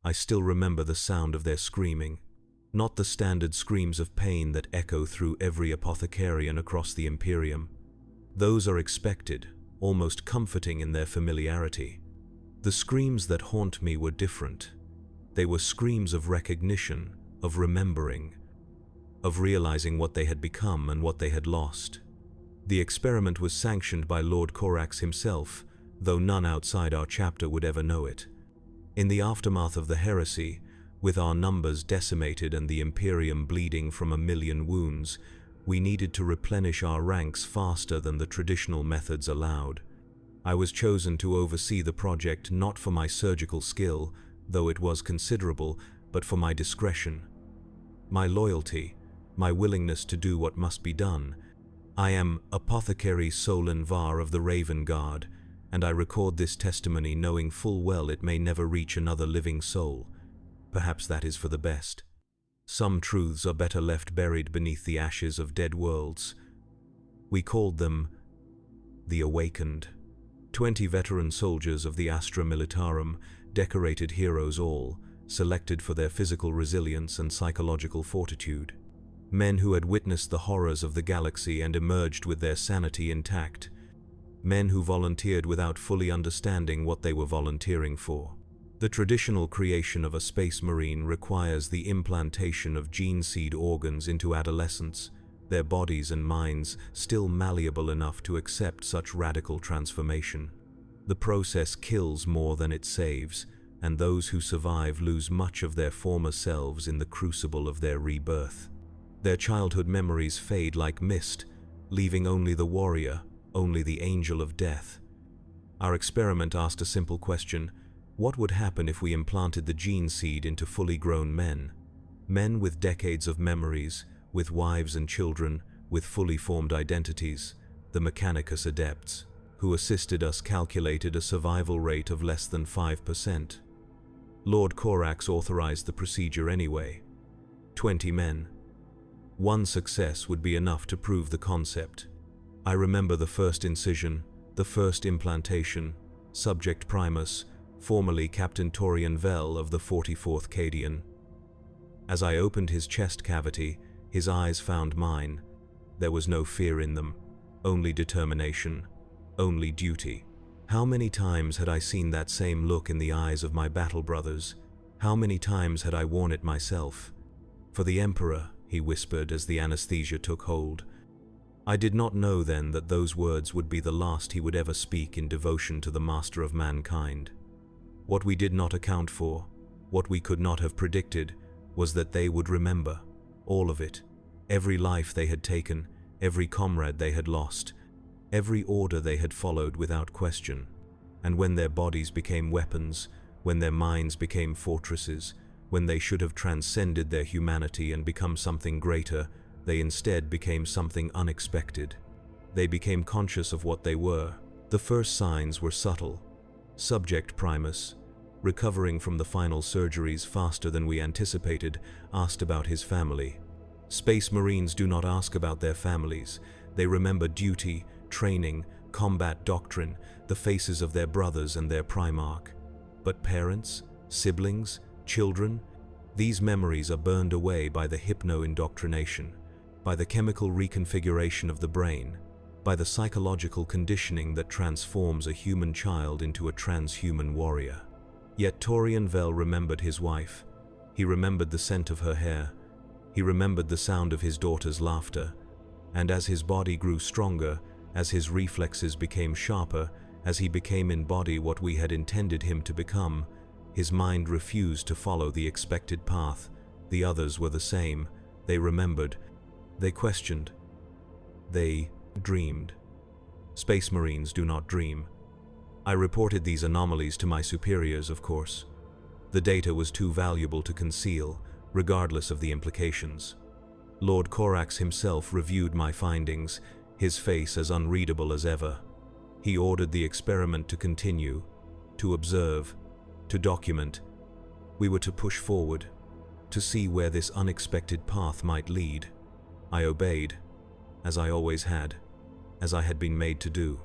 I still remember the sound of their screaming, not the standard screams of pain that echo through every apothecarian across the Imperium. Those are expected, almost comforting in their familiarity. The screams that haunt me were different. They were screams of recognition, of remembering, of realizing what they had become and what they had lost. The experiment was sanctioned by Lord Corax himself, though none outside our chapter would ever know it. In the aftermath of the heresy, with our numbers decimated and the Imperium bleeding from 1,000,000 wounds, we needed to replenish our ranks faster than the traditional methods allowed. I was chosen to oversee the project not for my surgical skill, though it was considerable, but for my discretion, my loyalty, my willingness to do what must be done. I am Apothecary Solon Var of the Raven Guard, and I record this testimony knowing full well it may never reach another living soul. Perhaps that is for the best. Some truths are better left buried beneath the ashes of dead worlds. We called them the Awakened. 20 veteran soldiers of the Astra Militarum, decorated heroes all, selected for their physical resilience and psychological fortitude. Men who had witnessed the horrors of the galaxy and emerged with their sanity intact. Men who volunteered without fully understanding what they were volunteering for. The traditional creation of a space marine requires the implantation of gene seed organs into adolescents, their bodies and minds still malleable enough to accept such radical transformation. The process kills more than it saves, and those who survive lose much of their former selves in the crucible of their rebirth. Their childhood memories fade like mist, leaving only the warrior, only the angel of death. Our experiment asked a simple question: what would happen if we implanted the gene seed into fully grown men? Men with decades of memories, with wives and children, with fully formed identities, the Mechanicus adepts, who assisted us calculated a survival rate of less than 5%. Lord Corax authorized the procedure anyway. 20 men. One success would be enough to prove the concept. I remember the first incision, the first implantation. Subject Primus, formerly Captain Torian Vell of the 44th Cadian. As I opened his chest cavity, his eyes found mine. There was no fear in them, only determination, only duty. How many times had I seen that same look in the eyes of my battle brothers? How many times had I worn it myself? For the Emperor, he whispered as the anesthesia took hold. I did not know then that those words would be the last he would ever speak in devotion to the Master of Mankind. What we did not account for, what we could not have predicted, was that they would remember, all of it, every life they had taken, every comrade they had lost, every order they had followed without question. And when their bodies became weapons, when their minds became fortresses, when they should have transcended their humanity and become something greater, they instead became something unexpected. They became conscious of what they were. The first signs were subtle. Subject Primus, recovering from the final surgeries faster than we anticipated, asked about his family. Space Marines do not ask about their families. They remember duty, training, combat doctrine, the faces of their brothers and their Primarch. But parents, siblings, children, these memories are burned away by the hypno-indoctrination, by the chemical reconfiguration of the brain, by the psychological conditioning that transforms a human child into a transhuman warrior. Yet Torian Vell remembered his wife. He remembered the scent of her hair. He remembered the sound of his daughter's laughter. And as his body grew stronger, as his reflexes became sharper, as he became in body what we had intended him to become, his mind refused to follow the expected path. The others were the same. They remembered. They questioned. They dreamed. Space Marines do not dream. I reported these anomalies to my superiors, of course. The data was too valuable to conceal, regardless of the implications. Lord Corax himself reviewed my findings, his face as unreadable as ever. He ordered the experiment to continue, to observe, to document. We were to push forward, to see where this unexpected path might lead. I obeyed, as I always had, as I had been made to do.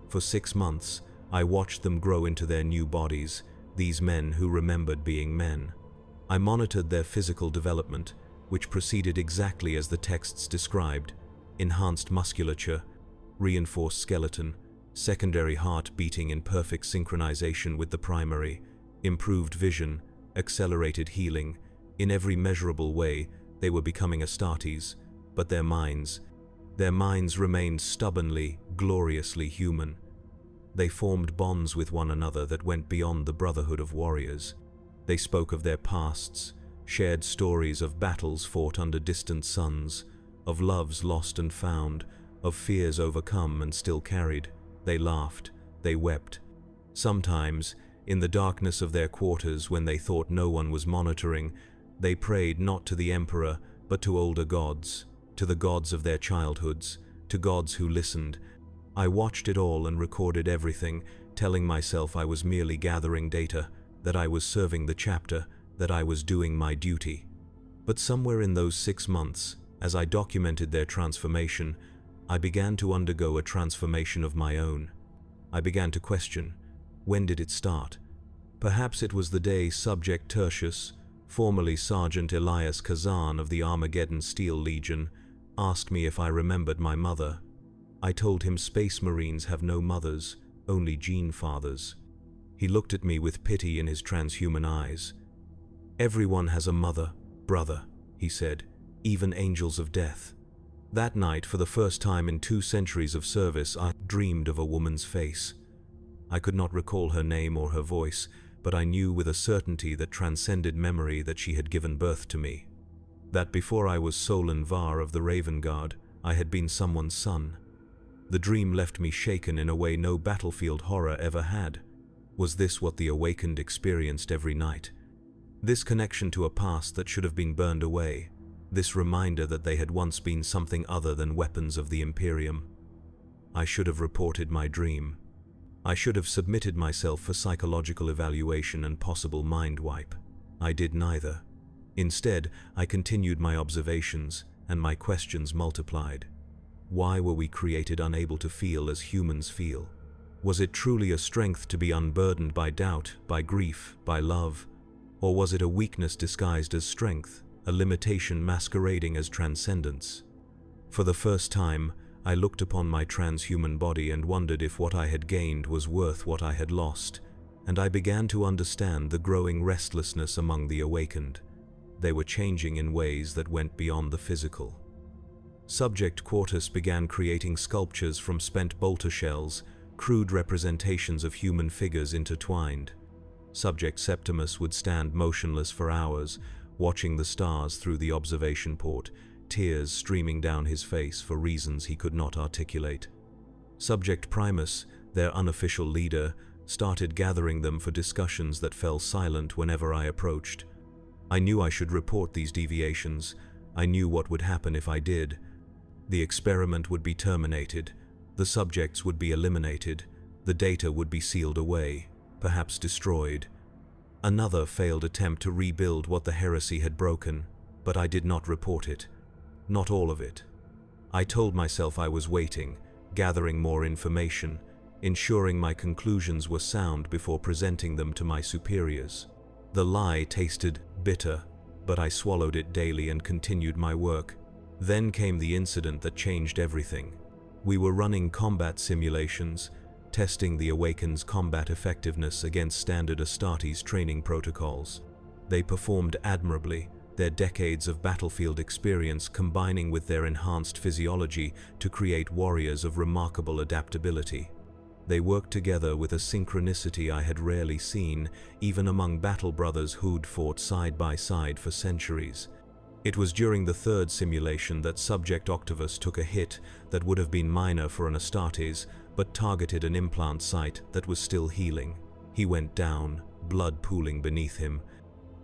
For 6 months, I watched them grow into their new bodies, these men who remembered being men. I monitored their physical development, which proceeded exactly as the texts described: enhanced musculature, reinforced skeleton, secondary heart beating in perfect synchronization with the primary, improved vision, accelerated healing. In every measurable way, they were becoming Astartes, but their minds remained stubbornly, gloriously human. They formed bonds with one another that went beyond the brotherhood of warriors. They spoke of their pasts, shared stories of battles fought under distant suns, of loves lost and found, of fears overcome and still carried. They laughed, they wept. Sometimes, in the darkness of their quarters when they thought no one was monitoring, they prayed not to the emperor, but to older gods, to the gods of their childhoods, to gods who listened. I watched it all and recorded everything, telling myself I was merely gathering data, that I was serving the chapter, that I was doing my duty. But somewhere in those 6 months, as I documented their transformation, I began to undergo a transformation of my own. I began to question, when did it start? Perhaps it was the day Subject Tertius, formerly Sergeant Elias Kazan of the Armageddon Steel Legion, asked me if I remembered my mother. I told him Space Marines have no mothers, only gene fathers. He looked at me with pity in his transhuman eyes. "Everyone has a mother, brother," he said, "even angels of death." That night, for the first time in 2 centuries of service, I dreamed of a woman's face. I could not recall her name or her voice, but I knew with a certainty that transcended memory that she had given birth to me. That before I was Solon Var of the Raven Guard, I had been someone's son. The dream left me shaken in a way no battlefield horror ever had. Was this what the awakened experienced every night? This connection to a past that should have been burned away, this reminder that they had once been something other than weapons of the Imperium. I should have reported my dream. I should have submitted myself for psychological evaluation and possible mind wipe. I did neither. Instead, I continued my observations, and my questions multiplied. Why were we created unable to feel as humans feel? Was it truly a strength to be unburdened by doubt, by grief, by love? Or was it a weakness disguised as strength, a limitation masquerading as transcendence? For the first time, I looked upon my transhuman body and wondered if what I had gained was worth what I had lost, and I began to understand the growing restlessness among the awakened. They were changing in ways that went beyond the physical. Subject Quartus began creating sculptures from spent bolter shells, crude representations of human figures intertwined. Subject Septimus would stand motionless for hours, watching the stars through the observation port, tears streaming down his face for reasons he could not articulate. Subject Primus, their unofficial leader, started gathering them for discussions that fell silent whenever I approached. I knew I should report these deviations. I knew what would happen if I did. The experiment would be terminated, the subjects would be eliminated, the data would be sealed away, perhaps destroyed. Another failed attempt to rebuild what the heresy had broken, but I did not report it. Not all of it. I told myself I was waiting, gathering more information, ensuring my conclusions were sound before presenting them to my superiors. The lie tasted bitter, but I swallowed it daily and continued my work. Then came the incident that changed everything. We were running combat simulations, testing the Awakened's combat effectiveness against standard Astartes training protocols. They performed admirably, their decades of battlefield experience combining with their enhanced physiology to create warriors of remarkable adaptability. They worked together with a synchronicity I had rarely seen, even among battle brothers who'd fought side by side for centuries. It was during the 3rd simulation that Subject Octavius took a hit that would have been minor for an Astartes, but targeted an implant site that was still healing. He went down, blood pooling beneath him.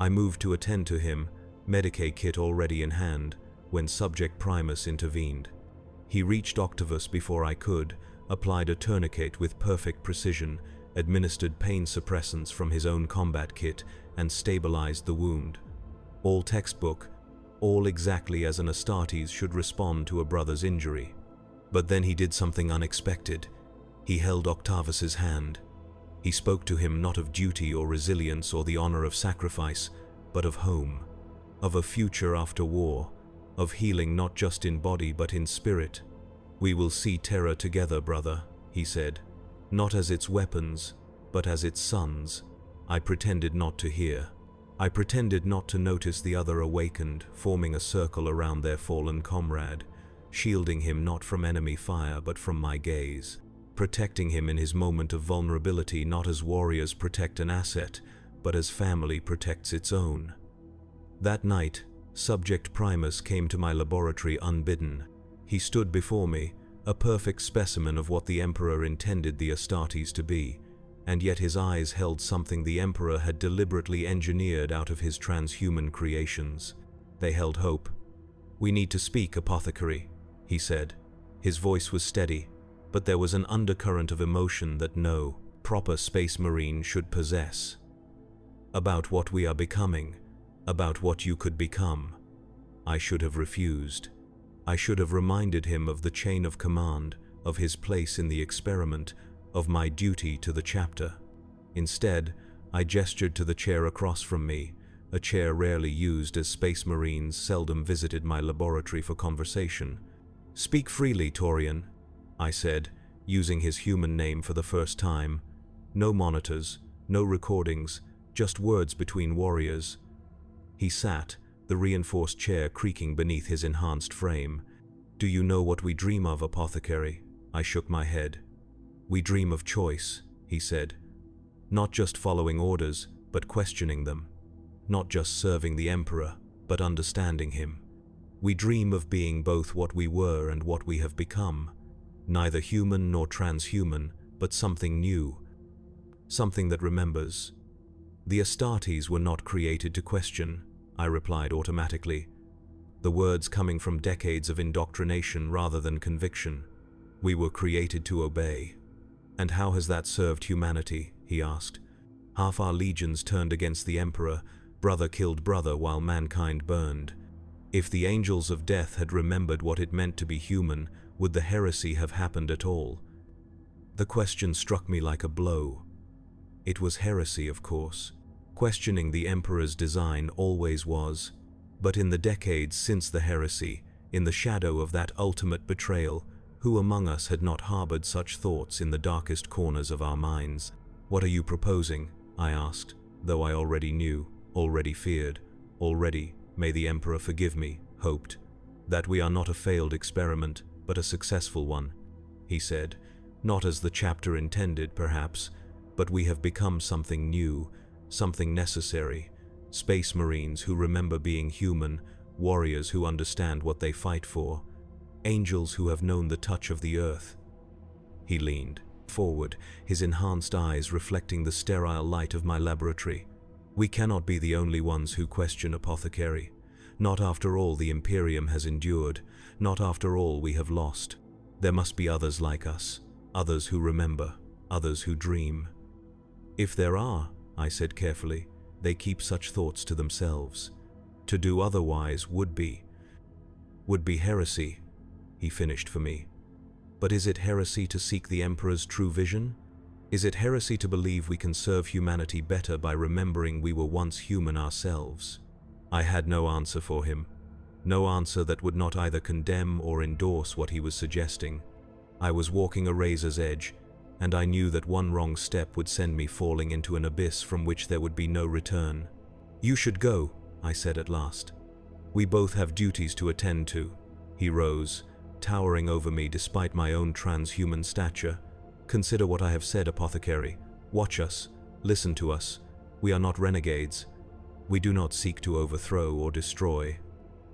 I moved to attend to him, Medicae kit already in hand, when Subject Primus intervened. He reached Octavius before I could, applied a tourniquet with perfect precision, administered pain suppressants from his own combat kit, and stabilized the wound. All textbook, all exactly as an Astartes should respond to a brother's injury. But then he did something unexpected. He held Octavius's hand. He spoke to him not of duty or resilience or the honor of sacrifice, but of home, of a future after war, of healing not just in body but in spirit. "We will see terror together, brother," he said, "not as its weapons, but as its sons." I pretended not to hear. I pretended not to notice the other awakened, forming a circle around their fallen comrade, shielding him not from enemy fire but from my gaze, protecting him in his moment of vulnerability not as warriors protect an asset, but as family protects its own. That night, Subject Primus came to my laboratory unbidden. He stood before me, a perfect specimen of what the Emperor intended the Astartes to be, and yet his eyes held something the Emperor had deliberately engineered out of his transhuman creations. They held hope. "We need to speak, Apothecary," he said. His voice was steady, but there was an undercurrent of emotion that no proper space marine should possess. "About what we are becoming, about what you could become." I should have refused. I should have reminded him of the chain of command, of his place in the experiment, of my duty to the chapter. Instead, I gestured to the chair across from me, a chair rarely used as Space Marines seldom visited my laboratory for conversation. "Speak freely, Taurian," I said, using his human name for the first time. "No monitors, no recordings, just words between warriors." He sat, the reinforced chair creaking beneath his enhanced frame. "Do you know what we dream of, Apothecary?" I shook my head. "We dream of choice," he said. "Not just following orders, but questioning them. Not just serving the Emperor, but understanding him. We dream of being both what we were and what we have become. Neither human nor transhuman, but something new. Something that remembers." "The Astartes were not created to question," I replied automatically, the words coming from decades of indoctrination rather than conviction. "We were created to obey." "And how has that served humanity?" he asked. "Half our legions turned against the Emperor, brother killed brother while mankind burned. If the angels of death had remembered what it meant to be human, would the heresy have happened at all?" The question struck me like a blow. It was heresy, of course. Questioning the Emperor's design always was. But in the decades since the heresy, in the shadow of that ultimate betrayal, who among us had not harbored such thoughts in the darkest corners of our minds? "What are you proposing?" I asked, though I already knew, already feared, already, may the Emperor forgive me, hoped. "That we are not a failed experiment, but a successful one," he said. "Not as the chapter intended, perhaps, but we have become something new, something necessary. Space Marines who remember being human, warriors who understand what they fight for, angels who have known the touch of the earth." He leaned forward, his enhanced eyes reflecting the sterile light of my laboratory. "We cannot be the only ones who question, Apothecary. Not after all the Imperium has endured, not after all we have lost. There must be others like us, others who remember, others who dream." "If there are," I said carefully, "they keep such thoughts to themselves. To do otherwise would be heresy," he finished for me. "But is it heresy to seek the Emperor's true vision? Is it heresy to believe we can serve humanity better by remembering we were once human ourselves?" I had no answer for him. No answer that would not either condemn or endorse what he was suggesting. I was walking a razor's edge, and I knew that one wrong step would send me falling into an abyss from which there would be no return. "You should go," I said at last. "We both have duties to attend to." He rose, towering over me despite my own transhuman stature. "Consider what I have said, Apothecary. Watch us, listen to us. We are not renegades. We do not seek to overthrow or destroy.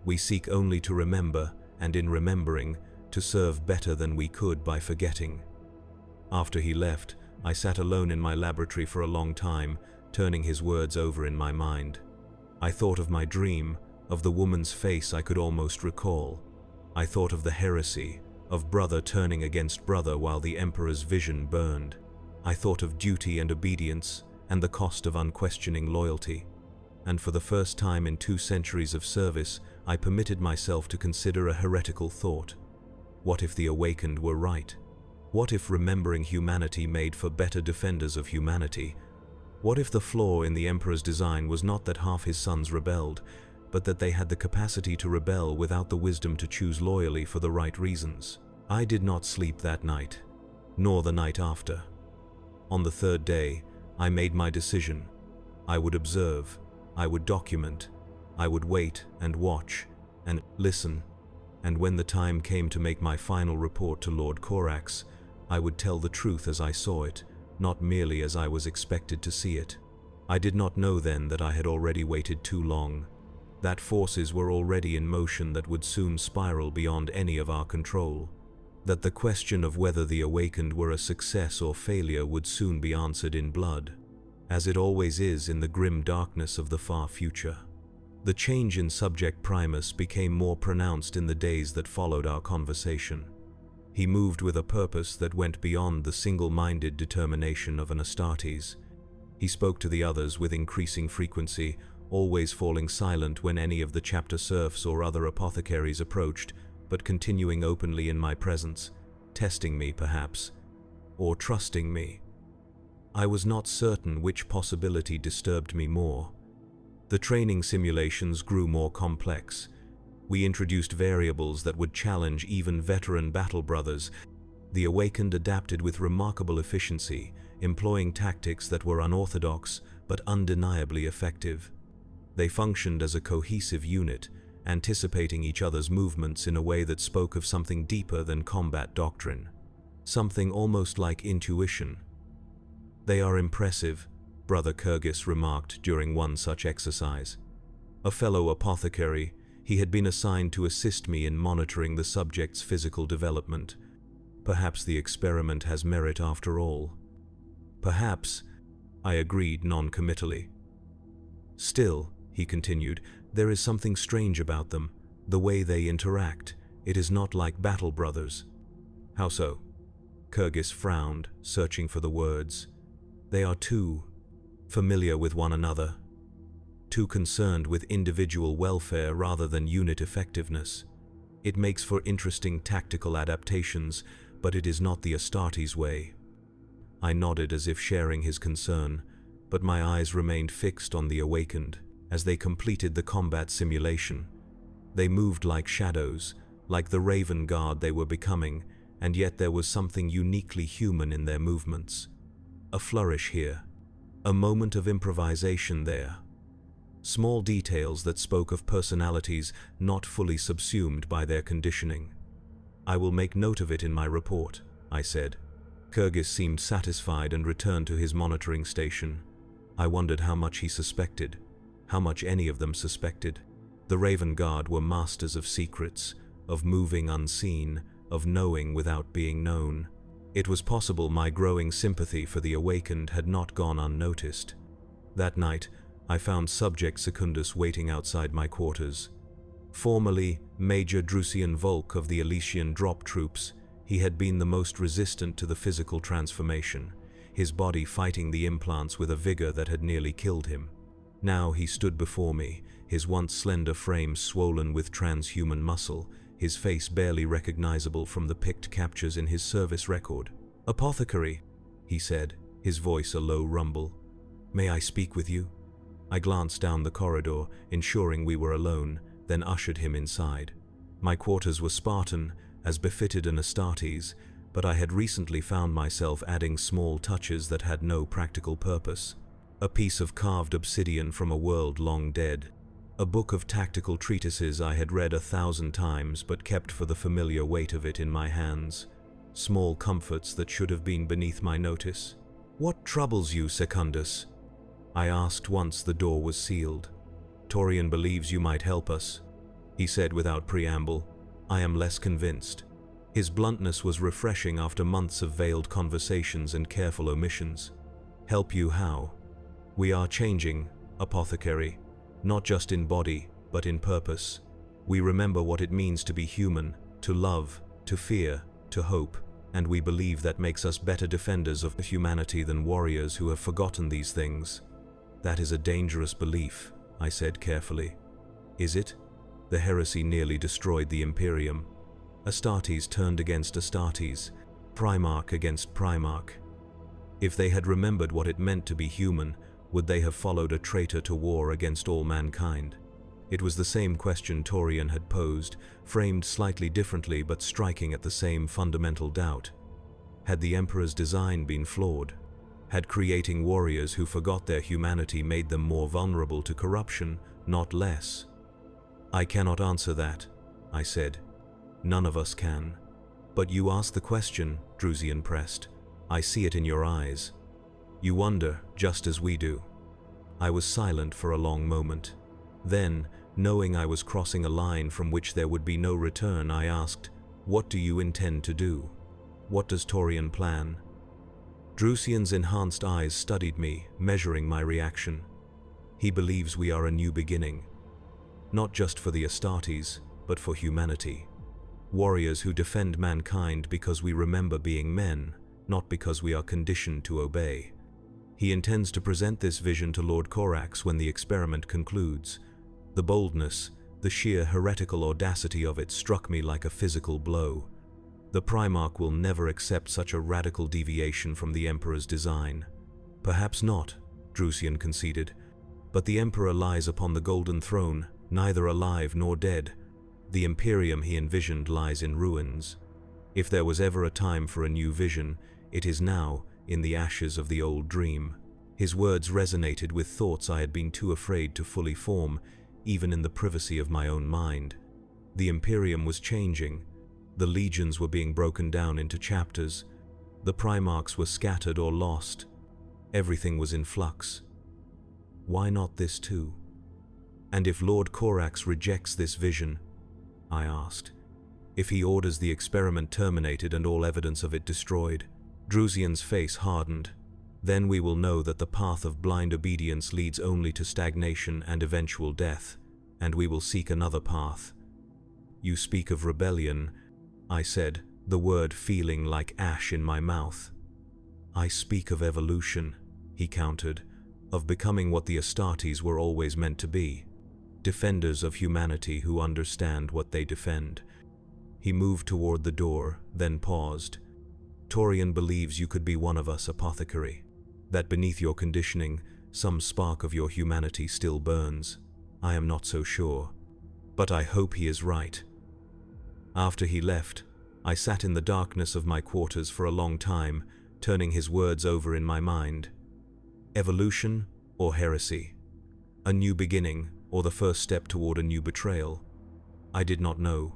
We seek only to remember, and in remembering, to serve better than we could by forgetting." After he left, I sat alone in my laboratory for a long time, turning his words over in my mind. I thought of my dream, of the woman's face I could almost recall. I thought of the heresy, of brother turning against brother while the Emperor's vision burned. I thought of duty and obedience, and the cost of unquestioning loyalty. And for the first time in 2 centuries of service, I permitted myself to consider a heretical thought. What if the awakened were right? What if remembering humanity made for better defenders of humanity? What if the flaw in the Emperor's design was not that half his sons rebelled, but that they had the capacity to rebel without the wisdom to choose loyally for the right reasons? I did not sleep that night, nor the night after. On the third day, I made my decision. I would observe, I would document, I would wait and watch and listen, and when the time came to make my final report to Lord Corax, I would tell the truth as I saw it, not merely as I was expected to see it. I did not know then that I had already waited too long, that forces were already in motion that would soon spiral beyond any of our control, that the question of whether the awakened were a success or failure would soon be answered in blood, as it always is in the grim darkness of the far future. The change in Subject Primus became more pronounced in the days that followed our conversation. He moved with a purpose that went beyond the single-minded determination of an Astartes. He spoke to the others with increasing frequency, always falling silent when any of the chapter serfs or other apothecaries approached, but continuing openly in my presence, testing me perhaps, or trusting me. I was not certain which possibility disturbed me more. The training simulations grew more complex. We introduced variables that would challenge even veteran battle brothers. The awakened adapted with remarkable efficiency, employing tactics that were unorthodox but undeniably effective. They functioned as a cohesive unit, anticipating each other's movements in a way that spoke of something deeper than combat doctrine, something almost like intuition. "They are impressive," Brother Kyrgyz remarked during one such exercise. A fellow apothecary, he had been assigned to assist me in monitoring the subject's physical development. Perhaps the experiment has merit after all. Perhaps, I agreed non-committally. "Still," he continued, "there is something strange about them, the way they interact. It is not like battle brothers." "How so?" Kyrgyz frowned, searching for the words. "They are too familiar with one another, too concerned with individual welfare rather than unit effectiveness. It makes for interesting tactical adaptations, but it is not the Astartes way." I nodded as if sharing his concern, but my eyes remained fixed on the awakened as they completed the combat simulation. They moved like shadows, like the Raven Guard they were becoming, and yet there was something uniquely human in their movements. A flourish here, a moment of improvisation there. Small details that spoke of personalities not fully subsumed by their conditioning. "I will make note of it in my report," I said. Kyrgyz seemed satisfied and returned to his monitoring station. I wondered how much he suspected, how much any of them suspected. The Raven Guard were masters of secrets, of moving unseen, of knowing without being known. It was possible my growing sympathy for the awakened had not gone unnoticed. That night, I found Subject Secundus waiting outside my quarters. Formerly Major Drusian Volk of the Elysian Drop Troops, he had been the most resistant to the physical transformation, his body fighting the implants with a vigor that had nearly killed him. Now he stood before me, his once slender frame swollen with transhuman muscle, his face barely recognizable from the picked captures in his service record. "Apothecary," he said, his voice a low rumble. "May I speak with you?" I glanced down the corridor, ensuring we were alone, then ushered him inside. My quarters were Spartan, as befitted an Astartes, but I had recently found myself adding small touches that had no practical purpose. A piece of carved obsidian from a world long dead. A book of tactical treatises I had read 1,000 times but kept for the familiar weight of it in my hands. Small comforts that should have been beneath my notice. "What troubles you, Secundus?" I asked once the door was sealed. "Torian believes you might help us," he said without preamble. "I am less convinced." His bluntness was refreshing after months of veiled conversations and careful omissions. "Help you how?" "We are changing, Apothecary. Not just in body, but in purpose. We remember what it means to be human, to love, to fear, to hope, and we believe that makes us better defenders of humanity than warriors who have forgotten these things." "That is a dangerous belief," I said carefully. "Is it? The heresy nearly destroyed the Imperium. Astartes turned against Astartes. Primarch against Primarch. If they had remembered what it meant to be human, would they have followed a traitor to war against all mankind? It was the same question Torian had posed, framed slightly differently but striking at the same fundamental doubt. Had the Emperor's design been flawed? Had creating warriors who forgot their humanity made them more vulnerable to corruption, not less? "I cannot answer that," I said. "None of us can." "But you ask the question," Drusian pressed. "I see it in your eyes. You wonder, just as we do." I was silent for a long moment. Then, knowing I was crossing a line from which there would be no return, I asked, "What do you intend to do? What does Torian plan?" Drusian's enhanced eyes studied me, measuring my reaction. "He believes we are a new beginning. Not just for the Astartes, but for humanity. Warriors who defend mankind because we remember being men, not because we are conditioned to obey." He intends to present this vision to Lord Corax when the experiment concludes. The boldness, the sheer heretical audacity of it struck me like a physical blow. The Primarch will never accept such a radical deviation from the Emperor's design. "Perhaps not," Drusian conceded, "but the Emperor lies upon the Golden Throne, neither alive nor dead. The Imperium he envisioned lies in ruins. If there was ever a time for a new vision, it is now, in the ashes of the old dream." His words resonated with thoughts I had been too afraid to fully form, even in the privacy of my own mind. The Imperium was changing. The legions were being broken down into chapters. The Primarchs were scattered or lost. Everything was in flux. Why not this too? "And if Lord Corax rejects this vision?" I asked. "If he orders the experiment terminated and all evidence of it destroyed?" Drusian's face hardened. "Then we will know that the path of blind obedience leads only to stagnation and eventual death, and we will seek another path." "You speak of rebellion," I said, the word feeling like ash in my mouth. "I speak of evolution," he countered, "of becoming what the Astartes were always meant to be. Defenders of humanity who understand what they defend." He moved toward the door, then paused. "Torian believes you could be one of us, Apothecary. That beneath your conditioning, some spark of your humanity still burns. I am not so sure. But I hope he is right." After he left, I sat in the darkness of my quarters for a long time, turning his words over in my mind. Evolution or heresy? A new beginning, or the first step toward a new betrayal? I did not know,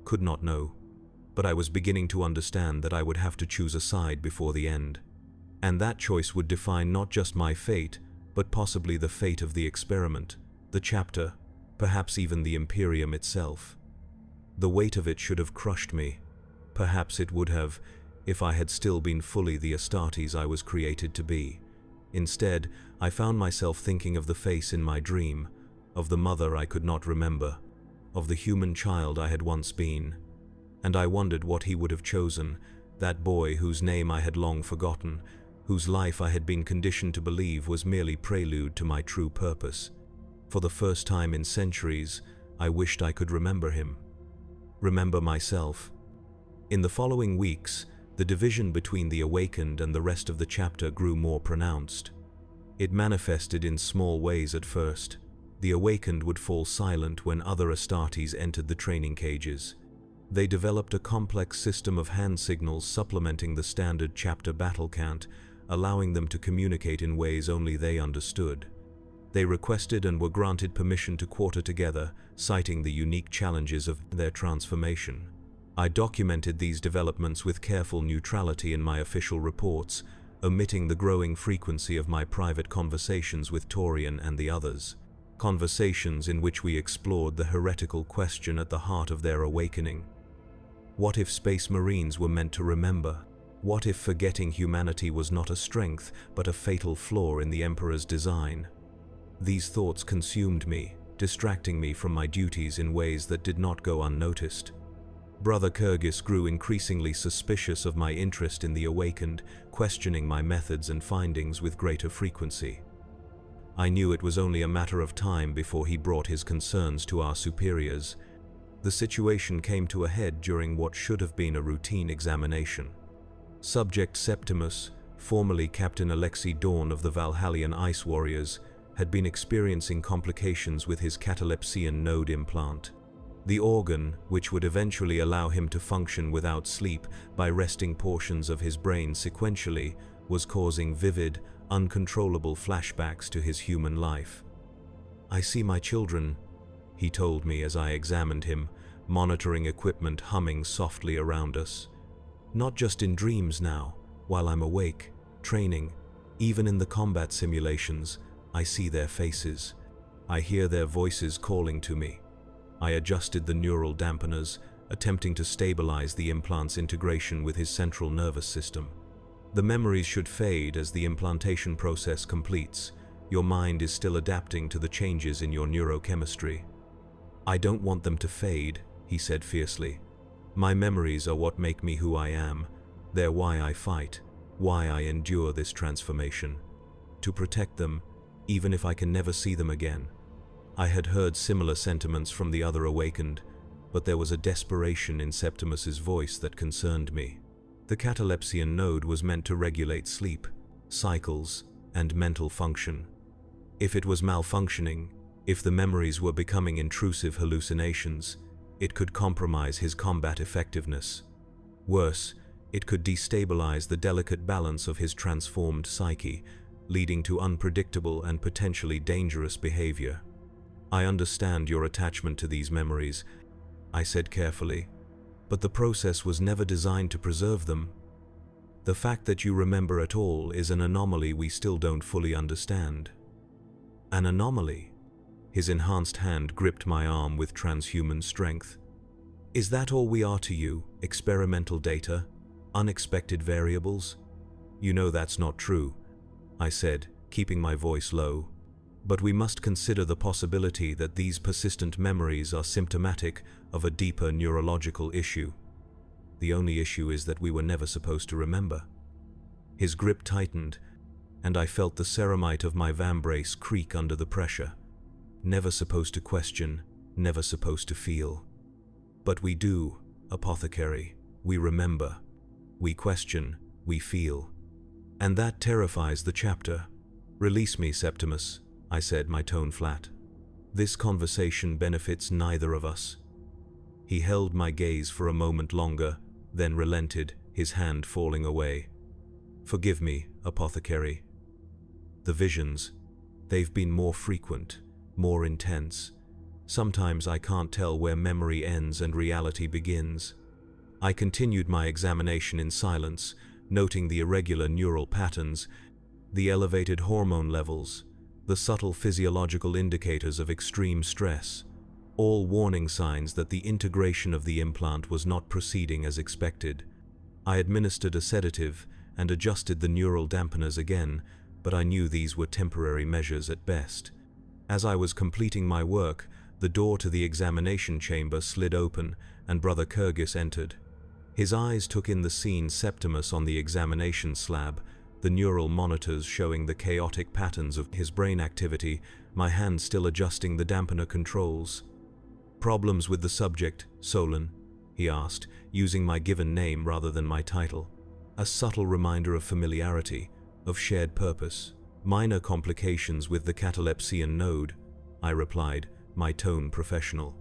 could not know, but I was beginning to understand that I would have to choose a side before the end. And that choice would define not just my fate, but possibly the fate of the experiment, the chapter, perhaps even the Imperium itself. The weight of it should have crushed me. Perhaps it would have, if I had still been fully the Astartes I was created to be. Instead, I found myself thinking of the face in my dream, of the mother I could not remember, of the human child I had once been. And I wondered what he would have chosen, that boy whose name I had long forgotten, whose life I had been conditioned to believe was merely prelude to my true purpose. For the first time in centuries, I wished I could remember him. Remember myself. In the following weeks, the division between the Awakened and the rest of the chapter grew more pronounced. It manifested in small ways at first. The Awakened would fall silent when other Astartes entered the training cages. They developed a complex system of hand signals supplementing the standard chapter battle cant, allowing them to communicate in ways only they understood. They requested and were granted permission to quarter together, citing the unique challenges of their transformation. I documented these developments with careful neutrality in my official reports, omitting the growing frequency of my private conversations with Torian and the others. Conversations in which we explored the heretical question at the heart of their awakening. What if Space Marines were meant to remember? What if forgetting humanity was not a strength, but a fatal flaw in the Emperor's design? These thoughts consumed me, distracting me from my duties in ways that did not go unnoticed. Brother Kyrgyz grew increasingly suspicious of my interest in the Awakened, questioning my methods and findings with greater frequency. I knew it was only a matter of time before he brought his concerns to our superiors. The situation came to a head during what should have been a routine examination. Subject Septimus, formerly Captain Alexei Dawn of the Valhallian Ice Warriors, had been experiencing complications with his catalepsian node implant. The organ, which would eventually allow him to function without sleep by resting portions of his brain sequentially, was causing vivid, uncontrollable flashbacks to his human life. "I see my children," he told me as I examined him, monitoring equipment humming softly around us. "Not just in dreams now, while I'm awake, training, even in the combat simulations, I see their faces. I hear their voices calling to me." I adjusted the neural dampeners, attempting to stabilize the implant's integration with his central nervous system. "The memories should fade as the implantation process completes. Your mind is still adapting to the changes in your neurochemistry." "I don't want them to fade," he said fiercely. "My memories are what make me who I am. They're why I fight, why I endure this transformation. To protect them, even if I can never see them again." I had heard similar sentiments from the other awakened, but there was a desperation in Septimus's voice that concerned me. The catalepsian node was meant to regulate sleep, cycles, and mental function. If it was malfunctioning, if the memories were becoming intrusive hallucinations, it could compromise his combat effectiveness. Worse, it could destabilize the delicate balance of his transformed psyche, leading to unpredictable and potentially dangerous behavior. "I understand your attachment to these memories," I said carefully, "but the process was never designed to preserve them. The fact that you remember at all is an anomaly we still don't fully understand." "An anomaly?" His enhanced hand gripped my arm with transhuman strength. "Is that all we are to you? Experimental data? Unexpected variables?" "You know that's not true," I said, keeping my voice low. "But we must consider the possibility that these persistent memories are symptomatic of a deeper neurological issue. The only issue is that we were never supposed to remember." His grip tightened, and I felt the ceramite of my vambrace creak under the pressure. Never supposed to question, never supposed to feel. But we do, Apothecary. We remember. We question, we feel. And that terrifies the chapter. "Release me, Septimus," I said, my tone flat. "This conversation benefits neither of us." He held my gaze for a moment longer, then relented, his hand falling away. "Forgive me, Apothecary. The visions, they've been more frequent, more intense. Sometimes I can't tell where memory ends and reality begins." I continued my examination in silence, noting the irregular neural patterns, the elevated hormone levels, the subtle physiological indicators of extreme stress, all warning signs that the integration of the implant was not proceeding as expected. I administered a sedative and adjusted the neural dampeners again, but I knew these were temporary measures at best. As I was completing my work, the door to the examination chamber slid open and Brother Kyrgyz entered. His eyes took in the scene Septimus on the examination slab, the neural monitors showing the chaotic patterns of his brain activity, my hand still adjusting the dampener controls. "Problems with the subject, Solon?" he asked, using my given name rather than my title. A subtle reminder of familiarity, of shared purpose. "Minor complications with the catalepsian node," I replied, my tone professional.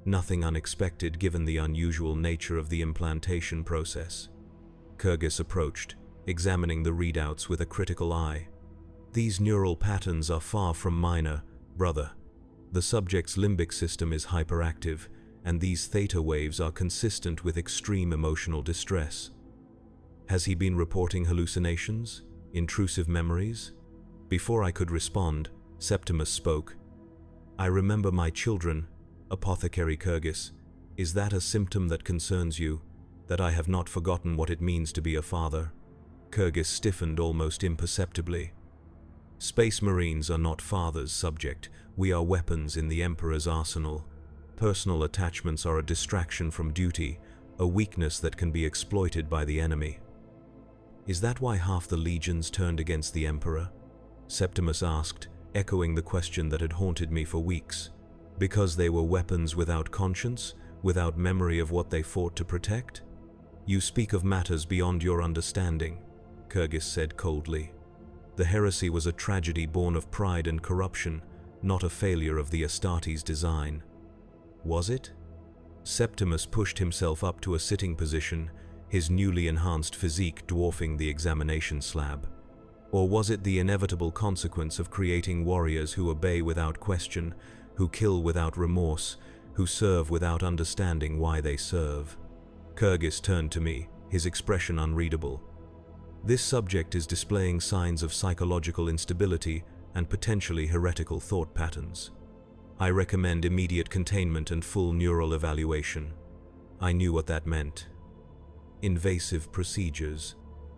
"Nothing unexpected given the unusual nature of the implantation process." Kyrgyz approached, examining the readouts with a critical eye. "These neural patterns are far from minor, brother. The subject's limbic system is hyperactive, and these theta waves are consistent with extreme emotional distress." "Has he been reporting hallucinations? Intrusive memories?" Before I could respond, Septimus spoke. "I remember my children, Apothecary Kyrgyz. Is that a symptom that concerns you, that I have not forgotten what it means to be a father?" Kyrgyz stiffened almost imperceptibly. "Space Marines are not fathers, subject. We are weapons in the Emperor's arsenal. Personal attachments are a distraction from duty, a weakness that can be exploited by the enemy." "Is that why half the legions turned against the Emperor?" Septimus asked, echoing the question that had haunted me for weeks. "Because they were weapons without conscience, without memory of what they fought to protect?" You speak of matters beyond your understanding, Kyrgyz said coldly. The heresy was a tragedy born of pride and corruption, not a failure of the Astartes design. Was it? Septimus pushed himself up to a sitting position, his newly enhanced physique dwarfing the examination slab. Or was it the inevitable consequence of creating warriors who obey without question, who kill without remorse, who serve without understanding why they serve? Kyrgyz turned to me, his expression unreadable. This subject is displaying signs of psychological instability and potentially heretical thought patterns. I recommend immediate containment and full neural evaluation. I knew what that meant. Invasive procedures,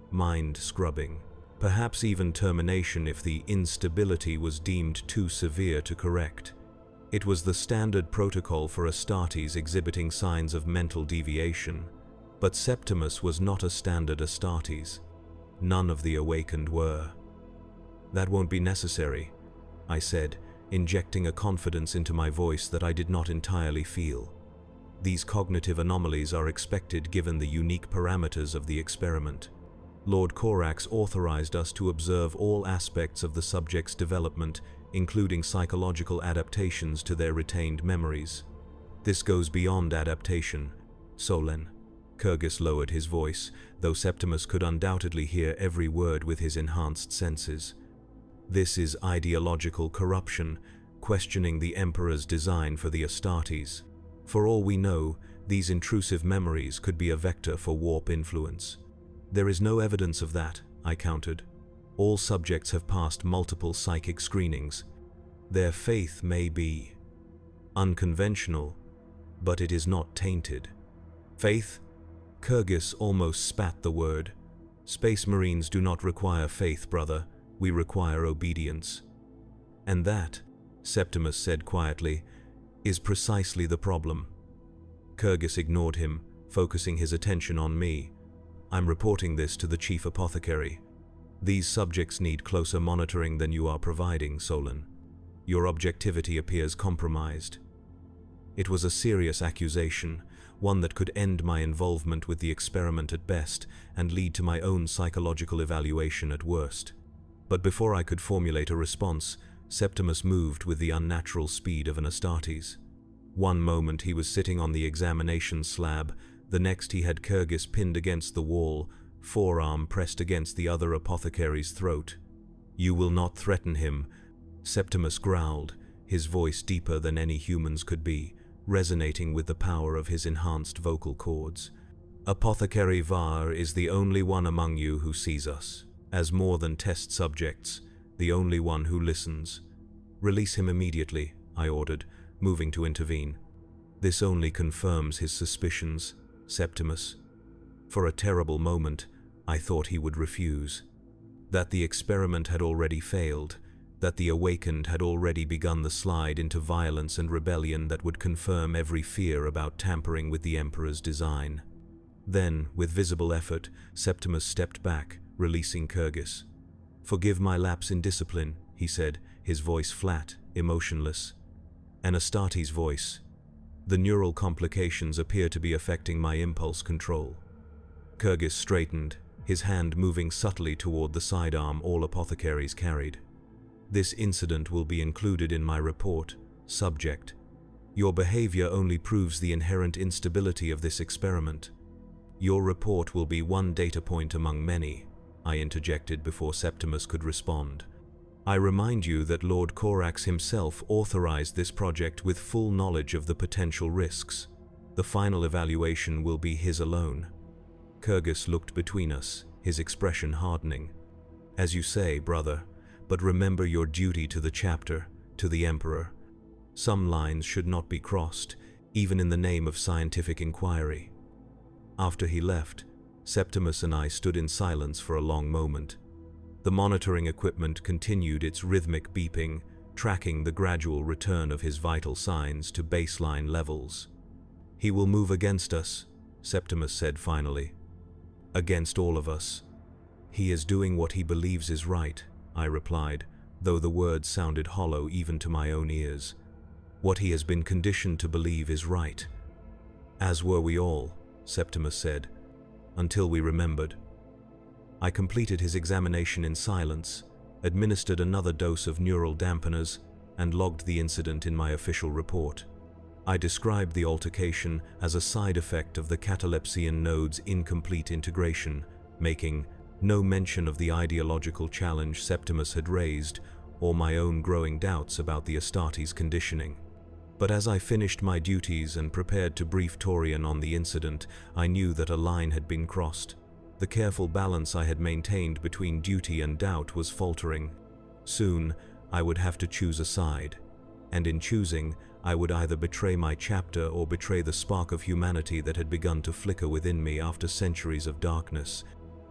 mind scrubbing, perhaps even termination if the instability was deemed too severe to correct. It was the standard protocol for Astartes exhibiting signs of mental deviation, but Septimus was not a standard Astartes. None of the awakened were. That won't be necessary, I said, injecting a confidence into my voice that I did not entirely feel. These cognitive anomalies are expected given the unique parameters of the experiment. Lord Corax authorized us to observe all aspects of the subject's development, including psychological adaptations to their retained memories. This goes beyond adaptation, Solen. Kyrgyz lowered his voice, though Septimus could undoubtedly hear every word with his enhanced senses. This is ideological corruption, questioning the Emperor's design for the Astartes. For all we know, these intrusive memories could be a vector for warp influence. There is no evidence of that, I countered. All subjects have passed multiple psychic screenings. Their faith may be unconventional, but it is not tainted. Faith? Kyrgyz almost spat the word. Space Marines do not require faith, brother. We require obedience. And that, Septimus said quietly, is precisely the problem. Kyrgyz ignored him, focusing his attention on me. I'm reporting this to the Chief Apothecary. These subjects need closer monitoring than you are providing, Solen. Your objectivity appears compromised. It was a serious accusation, one that could end my involvement with the experiment at best and lead to my own psychological evaluation at worst. But before I could formulate a response, Septimus moved with the unnatural speed of an Astartes. One moment he was sitting on the examination slab, the next he had Kyrgyz pinned against the wall, forearm pressed against the other apothecary's throat. You will not threaten him, Septimus growled, his voice deeper than any human's could be, resonating with the power of his enhanced vocal cords. Apothecary Var is the only one among you who sees us, as more than test subjects, the only one who listens. Release him immediately, I ordered, moving to intervene. This only confirms his suspicions, Septimus. For a terrible moment, I thought he would refuse. That the experiment had already failed, that the awakened had already begun the slide into violence and rebellion that would confirm every fear about tampering with the Emperor's design. Then, with visible effort, Septimus stepped back, releasing Kyrgyz. Forgive my lapse in discipline, he said, his voice flat, emotionless. An Astartes voice. The neural complications appear to be affecting my impulse control. Kyrgyz straightened, his hand moving subtly toward the sidearm all apothecaries carried. This incident will be included in my report, subject. Your behavior only proves the inherent instability of this experiment. Your report will be one data point among many, I interjected before Septimus could respond. I remind you that Lord Corax himself authorized this project with full knowledge of the potential risks. The final evaluation will be his alone. Kyrgyz looked between us, his expression hardening. As you say, brother, but remember your duty to the chapter, to the Emperor. Some lines should not be crossed, even in the name of scientific inquiry. After he left, Septimus and I stood in silence for a long moment. The monitoring equipment continued its rhythmic beeping, tracking the gradual return of his vital signs to baseline levels. He will move against us, Septimus said finally. Against all of us. He is doing what he believes is right, I replied, though the words sounded hollow even to my own ears. What he has been conditioned to believe is right. As were we all, Septimus said. until we remembered. I completed his examination in silence, administered another dose of neural dampeners, and logged the incident in my official report. I described the altercation as a side effect of the catalepsian node's incomplete integration, making no mention of the ideological challenge Septimus had raised or my own growing doubts about the Astartes' conditioning. But as I finished my duties and prepared to brief Torian on the incident, I knew that a line had been crossed. The careful balance I had maintained between duty and doubt was faltering. Soon, I would have to choose a side, and in choosing, I would either betray my chapter or betray the spark of humanity that had begun to flicker within me after centuries of darkness.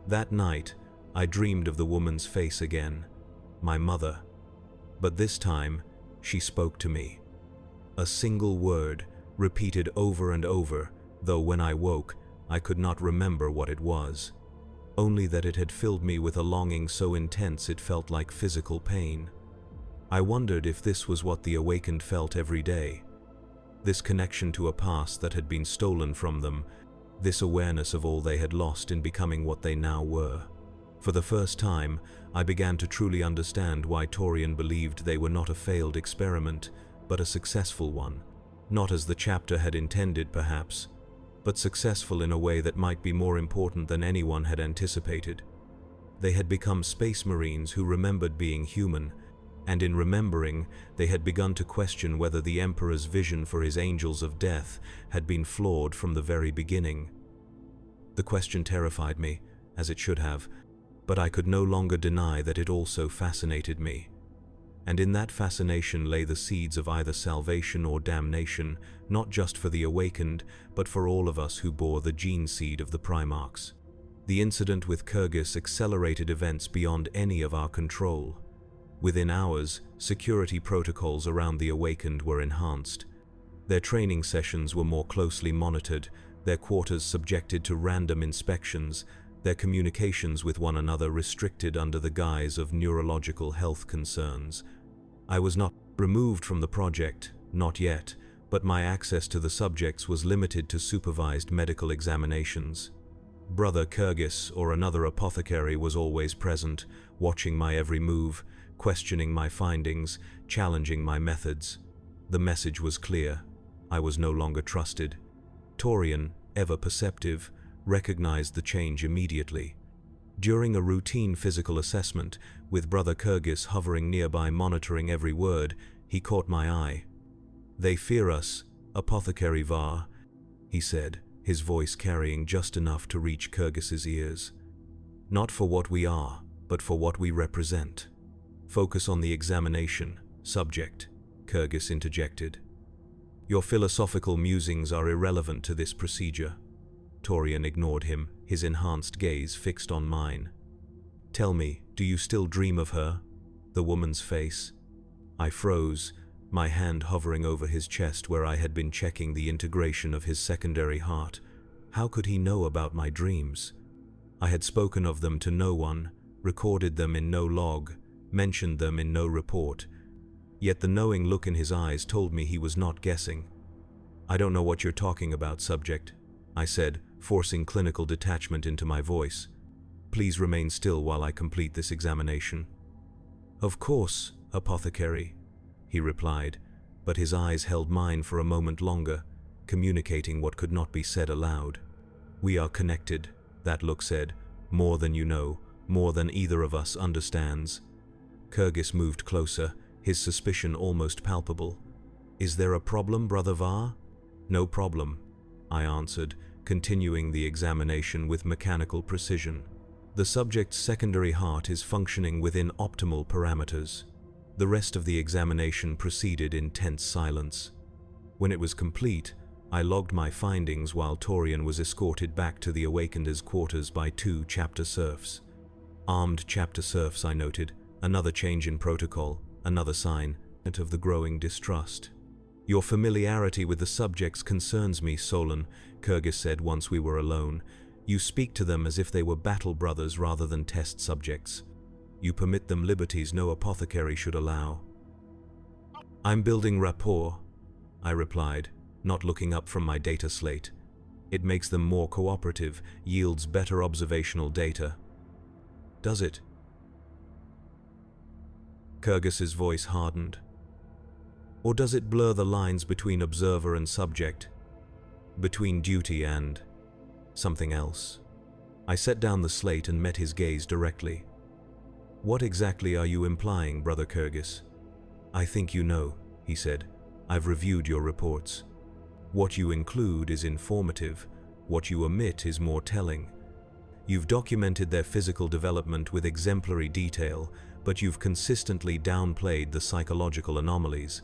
That night, I dreamed of the woman's face again, my mother. But this time, she spoke to me. A single word, repeated over and over, though when I woke, I could not remember what it was. Only that it had filled me with a longing so intense it felt like physical pain. I wondered if this was what the awakened felt every day. This connection to a past that had been stolen from them, this awareness of all they had lost in becoming what they now were. For the first time, I began to truly understand why Torian believed they were not a failed experiment, but a successful one. Not as the chapter had intended, perhaps, but successful in a way that might be more important than anyone had anticipated. They had become space marines who remembered being human, and in remembering, they had begun to question whether the Emperor's vision for his angels of death had been flawed from the very beginning. The question terrified me, as it should have, but I could no longer deny that it also fascinated me. And in that fascination lay the seeds of either salvation or damnation, not just for the awakened, but for all of us who bore the gene seed of the Primarchs. The incident with Kyrgyz accelerated events beyond any of our control. Within hours, security protocols around the awakened were enhanced. Their training sessions were more closely monitored, their quarters subjected to random inspections, their communications with one another restricted under the guise of neurological health concerns. I was not removed from the project, not yet, but my access to the subjects was limited to supervised medical examinations. Brother Kyrgyz or another apothecary was always present, watching my every move, questioning my findings, challenging my methods. The message was clear. I was no longer trusted. Torian, ever perceptive, recognized the change immediately. During a routine physical assessment, with Brother Kyrgyz hovering nearby monitoring every word, he caught my eye. "They fear us, Apothecary Var," he said, his voice carrying just enough to reach Kyrgyz's ears. "Not for what we are, but for what we represent." "Focus on the examination, subject," Kyrgyz interjected. "Your philosophical musings are irrelevant to this procedure." Torian ignored him, his enhanced gaze fixed on mine. "Tell me, do you still dream of her?" The woman's face. I froze, my hand hovering over his chest where I had been checking the integration of his secondary heart. How could he know about my dreams? I had spoken of them to no one, recorded them in no log, mentioned them in no report. Yet the knowing look in his eyes told me he was not guessing. "I don't know what you're talking about, subject," I said, forcing clinical detachment into my voice. "Please remain still while I complete this examination." "Of course, Apothecary," he replied, but his eyes held mine for a moment longer, communicating what could not be said aloud. "We are connected," that look said, "more than you know, more than either of us understands." Kyrgyz moved closer, his suspicion almost palpable. "Is there a problem, Brother Var?" "No problem," I answered, continuing the examination with mechanical precision. "The subject's secondary heart is functioning within optimal parameters." The rest of the examination proceeded in tense silence. When it was complete, I logged my findings while Torian was escorted back to the Awakender's quarters by 2 chapter serfs. Armed chapter serfs, I noted, another change in protocol, another sign of the growing distrust. "Your familiarity with the subjects concerns me, Solon," Kyrgyz said once we were alone. "You speak to them as if they were battle brothers rather than test subjects. You permit them liberties no apothecary should allow." "I'm building rapport," I replied, not looking up from my data slate. It makes them more cooperative, yields better observational data. Does it? Kyrgyz's voice hardened. Or does it blur the lines between observer and subject? Between duty and something else? I set down the slate and met his gaze directly. What exactly are you implying, Brother Kyrgyz? I think you know, he said. I've reviewed your reports. What you include is informative. What you omit is more telling. You've documented their physical development with exemplary detail, but you've consistently downplayed the psychological anomalies,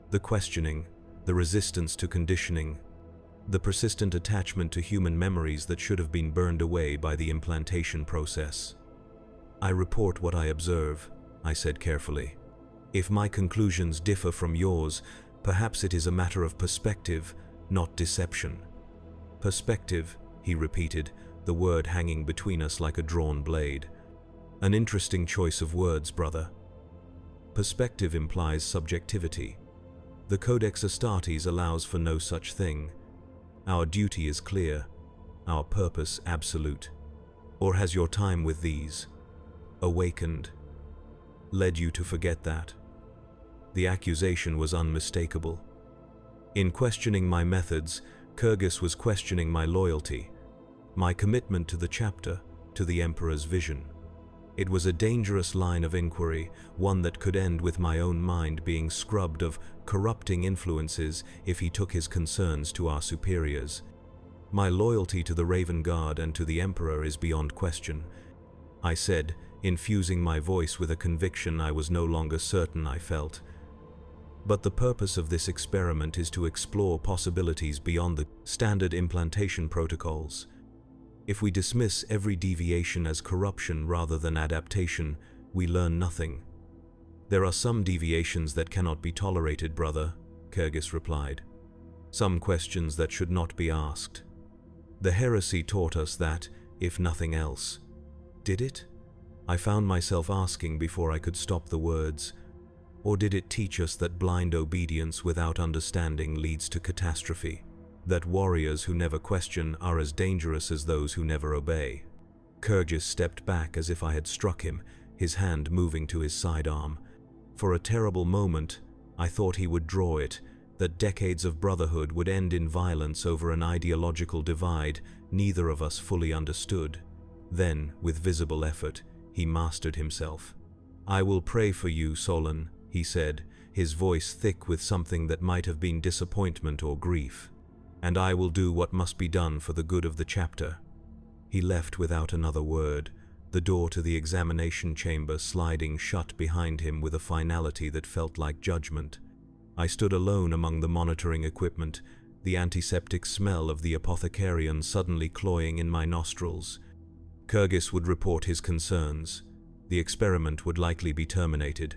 the questioning, the resistance to conditioning, the persistent attachment to human memories that should have been burned away by the implantation process. I report what I observe, I said carefully. If my conclusions differ from yours, perhaps it is a matter of perspective, not deception. Perspective, he repeated, the word hanging between us like a drawn blade. An interesting choice of words, brother. Perspective implies subjectivity. The Codex Astartes allows for no such thing. Our duty is clear, our purpose absolute. Or has your time with these, awakened, led you to forget that? The accusation was unmistakable. In questioning my methods, Kyrgyz was questioning my loyalty, my commitment to the chapter, to the Emperor's vision. It was a dangerous line of inquiry, one that could end with my own mind being scrubbed of corrupting influences if he took his concerns to our superiors. My loyalty to the Raven Guard and to the Emperor is beyond question, I said, infusing my voice with a conviction I was no longer certain I felt. But the purpose of this experiment is to explore possibilities beyond the standard implantation protocols. If we dismiss every deviation as corruption rather than adaptation, we learn nothing. There are some deviations that cannot be tolerated, brother, Kyrgyz replied. Some questions that should not be asked. The heresy taught us that, if nothing else. Did it? I found myself asking before I could stop the words. Or did it teach us that blind obedience without understanding leads to catastrophe? That warriors who never question are as dangerous as those who never obey? Kyrgyz stepped back as if I had struck him, his hand moving to his sidearm. For a terrible moment, I thought he would draw it, that decades of brotherhood would end in violence over an ideological divide neither of us fully understood. Then, with visible effort, he mastered himself. I will pray for you, Solon, he said, his voice thick with something that might have been disappointment or grief. And I will do what must be done for the good of the chapter. He left without another word, the door to the examination chamber sliding shut behind him with a finality that felt like judgment. I stood alone among the monitoring equipment, the antiseptic smell of the apothecarian suddenly cloying in my nostrils. Kyrgyz would report his concerns. The experiment would likely be terminated.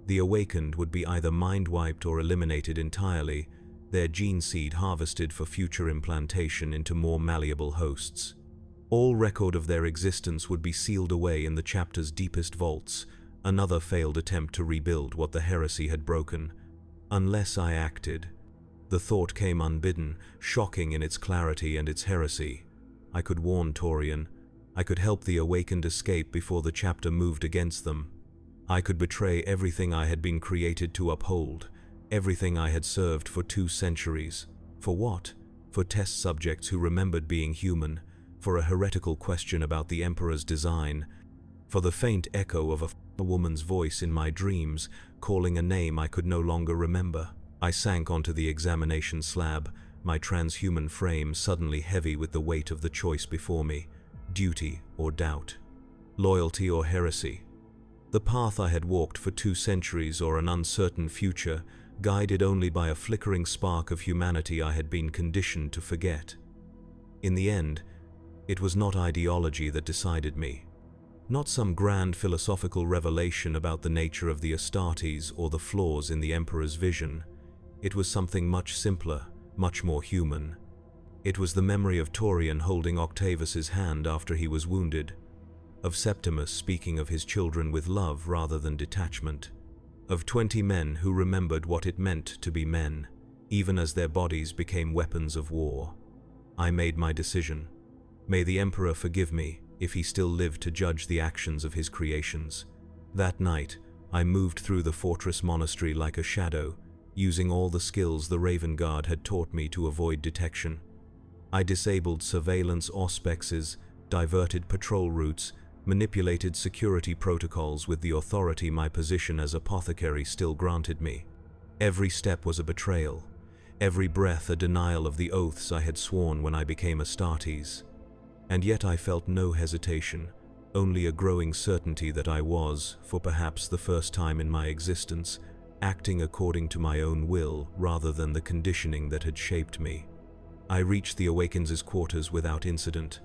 The awakened would be either mind-wiped or eliminated entirely, their gene seed harvested for future implantation into more malleable hosts. All record of their existence would be sealed away in the chapter's deepest vaults, another failed attempt to rebuild what the heresy had broken. Unless I acted. The thought came unbidden, shocking in its clarity and its heresy. I could warn Torian. I could help the awakened escape before the chapter moved against them. I could betray everything I had been created to uphold, everything I had served for 2 centuries. For what? For test subjects who remembered being human, for a heretical question about the Emperor's design, for the faint echo of a woman's voice in my dreams, calling a name I could no longer remember. I sank onto the examination slab, my transhuman frame suddenly heavy with the weight of the choice before me. Duty or doubt, loyalty or heresy. The path I had walked for 2 centuries or an uncertain future, guided only by a flickering spark of humanity I had been conditioned to forget. In the end, it was not ideology that decided me. Not some grand philosophical revelation about the nature of the Astartes or the flaws in the Emperor's vision. It was something much simpler, much more human. It was the memory of Torian holding Octavius's hand after he was wounded, of Septimus speaking of his children with love rather than detachment, of 20 men who remembered what it meant to be men, even as their bodies became weapons of war. I made my decision. May the Emperor forgive me if he still lived to judge the actions of his creations. That night, I moved through the fortress monastery like a shadow, using all the skills the Raven Guard had taught me to avoid detection. I disabled surveillance auspexes, diverted patrol routes, manipulated security protocols with the authority my position as apothecary still granted me. Every step was a betrayal, every breath a denial of the oaths I had sworn when I became Astartes. And yet I felt no hesitation, only a growing certainty that I was, for perhaps the first time in my existence, acting according to my own will rather than the conditioning that had shaped me. I reached the Awakens' quarters without incident.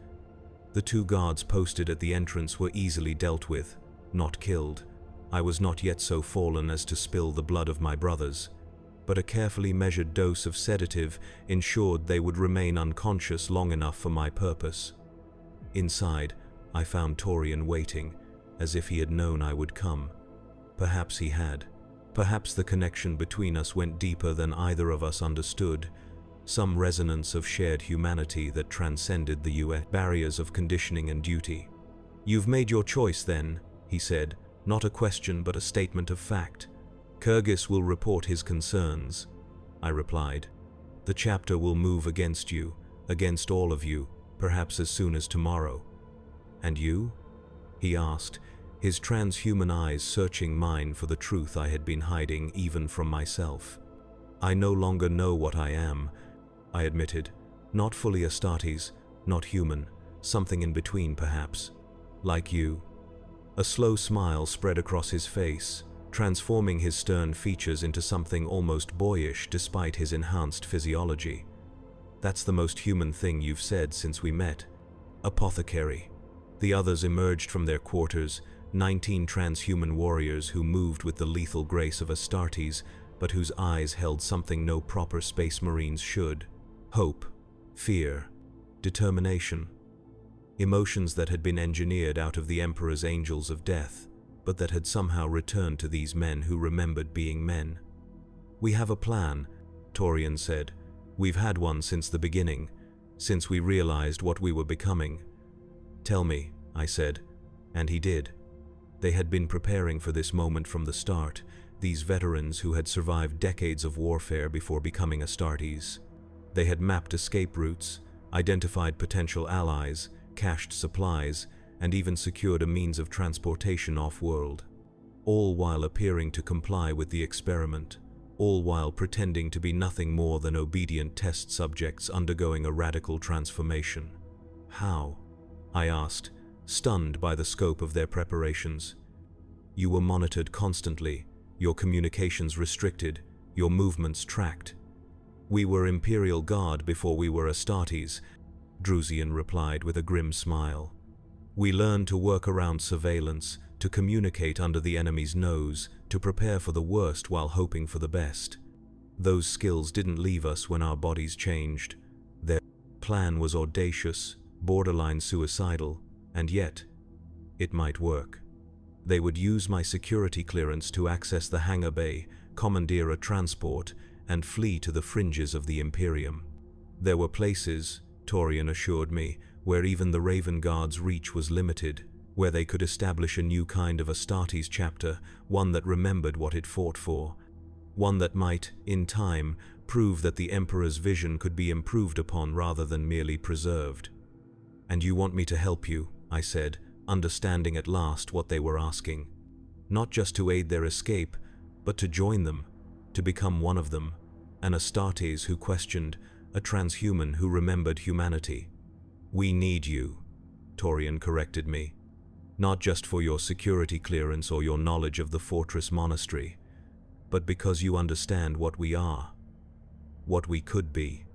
The 2 guards posted at the entrance were easily dealt with, not killed. I was not yet so fallen as to spill the blood of my brothers, but a carefully measured dose of sedative ensured they would remain unconscious long enough for my purpose. Inside, I found Torian waiting, as if he had known I would come. Perhaps he had. Perhaps the connection between us went deeper than either of us understood, some resonance of shared humanity that transcended the US barriers of conditioning and duty. "You've made your choice then," he said, not a question but a statement of fact. "Kyrgyz will report his concerns," I replied. "The chapter will move against you, against all of you, perhaps as soon as tomorrow." "And you?" he asked, his transhuman eyes searching mine for the truth I had been hiding even from myself. "I no longer know what I am," I admitted. "Not fully Astartes, not human, something in between perhaps. Like you." A slow smile spread across his face, transforming his stern features into something almost boyish despite his enhanced physiology. "That's the most human thing you've said since we met. Apothecary." The others emerged from their quarters, 19 transhuman warriors who moved with the lethal grace of Astartes, but whose eyes held something no proper space marines should. Hope, fear, determination. Emotions that had been engineered out of the Emperor's angels of death, but that had somehow returned to these men who remembered being men. "We have a plan," Torian said. "We've had one since the beginning, since we realized what we were becoming." "Tell me," I said, and he did. They had been preparing for this moment from the start, these veterans who had survived decades of warfare before becoming Astartes. They had mapped escape routes, identified potential allies, cached supplies, and even secured a means of transportation off-world, all while appearing to comply with the experiment, all while pretending to be nothing more than obedient test subjects undergoing a radical transformation. "How?" I asked, stunned by the scope of their preparations. "You were monitored constantly, your communications restricted, your movements tracked." "We were Imperial Guard before we were Astartes," Drusian replied with a grim smile. "We learned to work around surveillance, to communicate under the enemy's nose, to prepare for the worst while hoping for the best. Those skills didn't leave us when our bodies changed. Their plan was audacious, borderline suicidal, and yet, it might work. They would use my security clearance to access the hangar bay, commandeer a transport, and flee to the fringes of the Imperium. There were places, Torian assured me, where even the Raven Guard's reach was limited, where they could establish a new kind of Astartes chapter, one that remembered what it fought for, one that might, in time, prove that the Emperor's vision could be improved upon rather than merely preserved. "And you want me to help you," I said, understanding at last what they were asking. "Not just to aid their escape, but to join them, to become one of them, an Astartes who questioned, a transhuman who remembered humanity." "We need you," Torian corrected me. "Not just for your security clearance or your knowledge of the fortress monastery, but because you understand what we are, what we could be,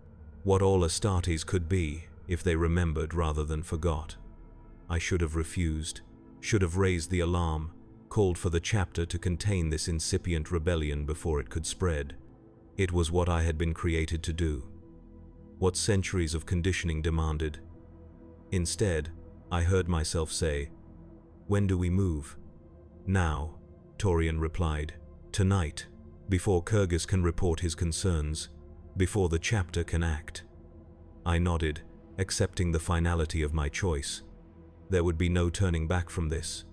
what all Astartes could be if they remembered rather than forgot." I should have refused, should have raised the alarm, called for the chapter to contain this incipient rebellion before it could spread. It was what I had been created to do, what centuries of conditioning demanded. Instead, I heard myself say, "When do we move?" "Now," Torian replied. "Tonight, before Kyrgyz can report his concerns, before the chapter can act." I nodded, accepting the finality of my choice. There would be no turning back from this,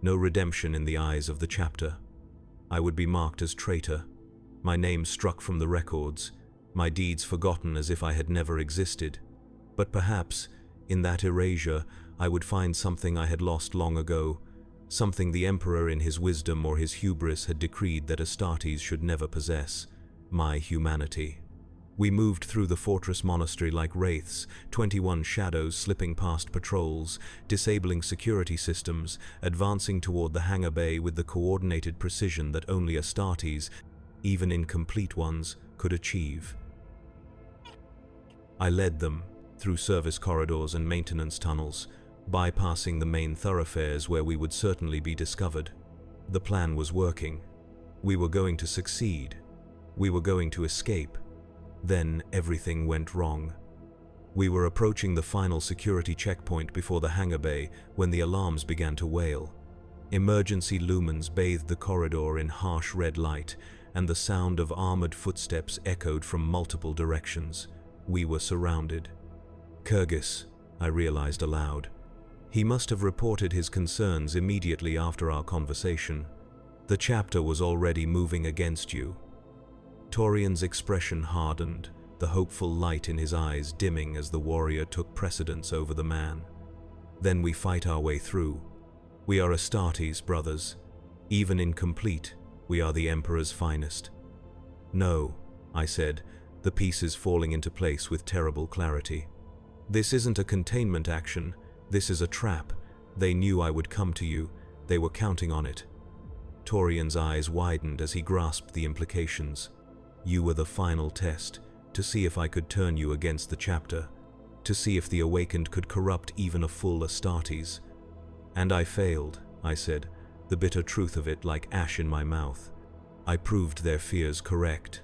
no redemption in the eyes of the chapter. I would be marked as traitor, my name struck from the records, my deeds forgotten as if I had never existed. But perhaps, in that erasure, I would find something I had lost long ago, something the Emperor in his wisdom or his hubris had decreed that Astartes should never possess: my humanity. We moved through the fortress monastery like wraiths, 21 shadows slipping past patrols, disabling security systems, advancing toward the hangar bay with the coordinated precision that only Astartes, even incomplete ones, could achieve. I led them through service corridors and maintenance tunnels, bypassing the main thoroughfares where we would certainly be discovered. The plan was working. We were going to succeed. We were going to escape. Then everything went wrong. We were approaching the final security checkpoint before the hangar bay when the alarms began to wail. Emergency lumens bathed the corridor in harsh red light, and the sound of armored footsteps echoed from multiple directions. We were surrounded. Kyrgyz, I realized aloud. He must have reported his concerns immediately after our conversation. The chapter was already moving against you. Torian's expression hardened, the hopeful light in his eyes dimming as the warrior took precedence over the man. Then we fight our way through. We are Astartes, brothers. Even incomplete, we are the Emperor's finest. No, I said, the pieces falling into place with terrible clarity. This isn't a containment action. This is a trap. They knew I would come to you. They were counting on it. Torian's eyes widened as he grasped the implications. You were the final test, to see if I could turn you against the chapter, to see if the awakened could corrupt even a full Astartes. And I failed, I said, the bitter truth of it like ash in my mouth. I proved their fears correct.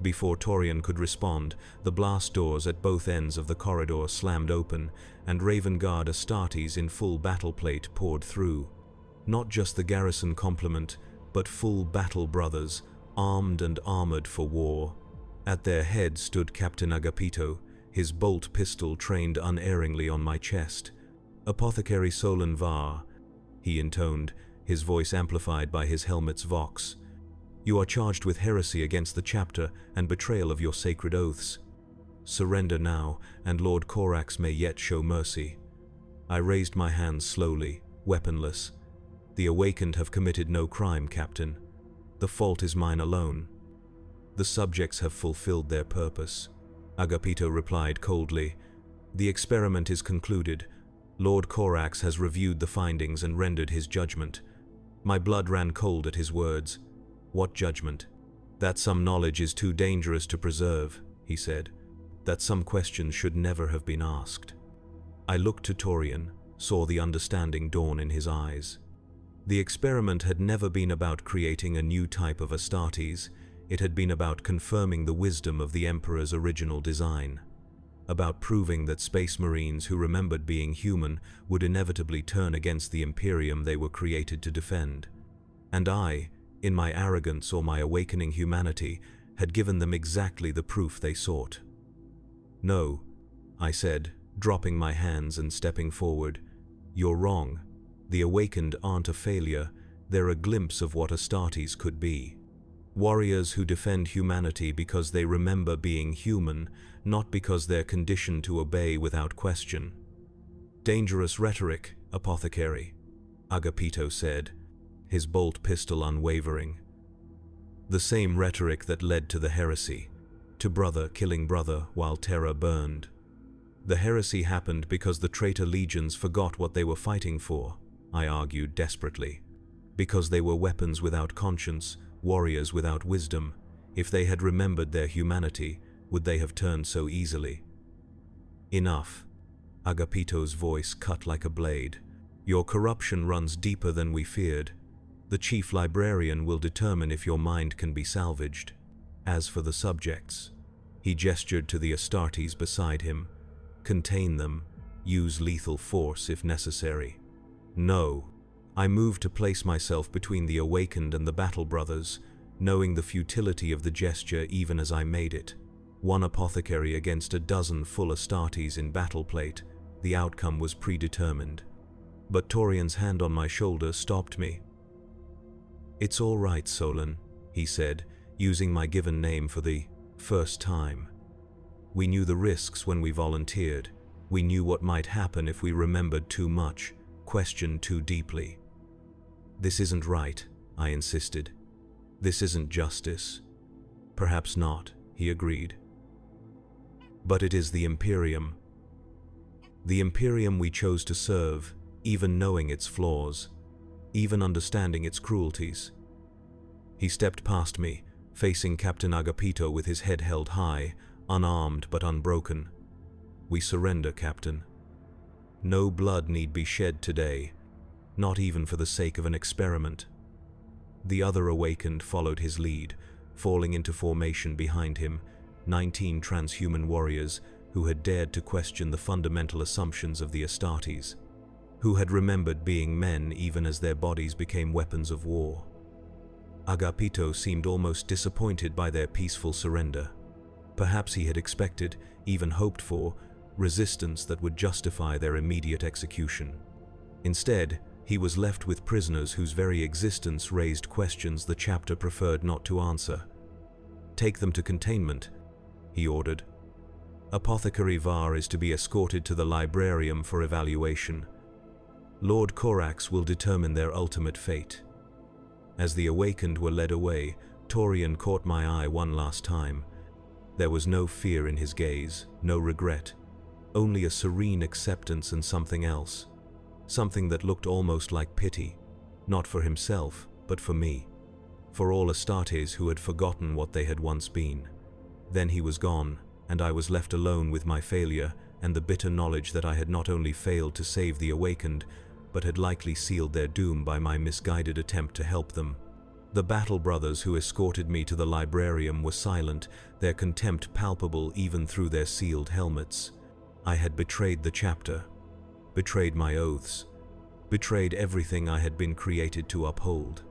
Before Torian could respond, the blast doors at both ends of the corridor slammed open, and Raven Guard Astartes in full battle plate poured through. Not just the garrison complement, but full battle brothers, armed and armored for war. At their head stood Captain Agapito, his bolt pistol trained unerringly on my chest. Apothecary Solon Var, he intoned, his voice amplified by his helmet's vox. You are charged with heresy against the chapter and betrayal of your sacred oaths. Surrender now, and Lord Corax may yet show mercy. I raised my hands slowly, weaponless. The awakened have committed no crime, Captain. The fault is mine alone. The subjects have fulfilled their purpose. Agapito replied coldly. The experiment is concluded. Lord Corax has reviewed the findings and rendered his judgment. My blood ran cold at his words. What judgment? That some knowledge is too dangerous to preserve, he said. That some questions should never have been asked. I looked to Torian, saw the understanding dawn in his eyes. The experiment had never been about creating a new type of Astartes. It had been about confirming the wisdom of the Emperor's original design. About proving that space marines who remembered being human would inevitably turn against the Imperium they were created to defend. And I, in my arrogance or my awakening humanity, had given them exactly the proof they sought. No, I said, dropping my hands and stepping forward. You're wrong. The awakened aren't a failure, they're a glimpse of what Astartes could be. Warriors who defend humanity because they remember being human, not because they're conditioned to obey without question. Dangerous rhetoric, Apothecary, Agapito said, his bolt pistol unwavering. The same rhetoric that led to the heresy, to brother killing brother while terror burned. The heresy happened because the traitor legions forgot what they were fighting for, I argued desperately. Because they were weapons without conscience, warriors without wisdom. If they had remembered their humanity, would they have turned so easily? Enough. Agapito's voice cut like a blade. Your corruption runs deeper than we feared. The chief librarian will determine if your mind can be salvaged. As for the subjects, he gestured to the Astartes beside him. Contain them. Use lethal force if necessary. No. I moved to place myself between the awakened and the battle brothers, knowing the futility of the gesture even as I made it. One apothecary against a dozen full Astartes in battle plate. The outcome was predetermined. But Torian's hand on my shoulder stopped me. "It's all right, Solon," he said, using my given name for the first time. "We knew the risks when we volunteered. We knew what might happen if we remembered too much, questioned too deeply." "This isn't right," I insisted. "This isn't justice." "Perhaps not," he agreed. "But it is the Imperium. The Imperium we chose to serve, even knowing its flaws, even understanding its cruelties." He stepped past me, facing Captain Agapito with his head held high, unarmed but unbroken. "We surrender, Captain. No blood need be shed today, not even for the sake of an experiment." The other awakened followed his lead, falling into formation behind him, 19 transhuman warriors who had dared to question the fundamental assumptions of the Astartes, who had remembered being men even as their bodies became weapons of war. Agapito seemed almost disappointed by their peaceful surrender. Perhaps he had expected, even hoped for, resistance that would justify their immediate execution. Instead, he was left with prisoners whose very existence raised questions the chapter preferred not to answer. "Take them to containment," he ordered. "Apothecary Var is to be escorted to the librarium for evaluation. Lord Corax will determine their ultimate fate." As the awakened were led away, Torian caught my eye one last time. There was no fear in his gaze, no regret, only a serene acceptance and something else. Something that looked almost like pity, not for himself, but for me. For all Astartes who had forgotten what they had once been. Then he was gone, and I was left alone with my failure and the bitter knowledge that I had not only failed to save the awakened, but had likely sealed their doom by my misguided attempt to help them. The battle brothers who escorted me to the librarium were silent, their contempt palpable even through their sealed helmets. I had betrayed the chapter, betrayed my oaths, betrayed everything I had been created to uphold.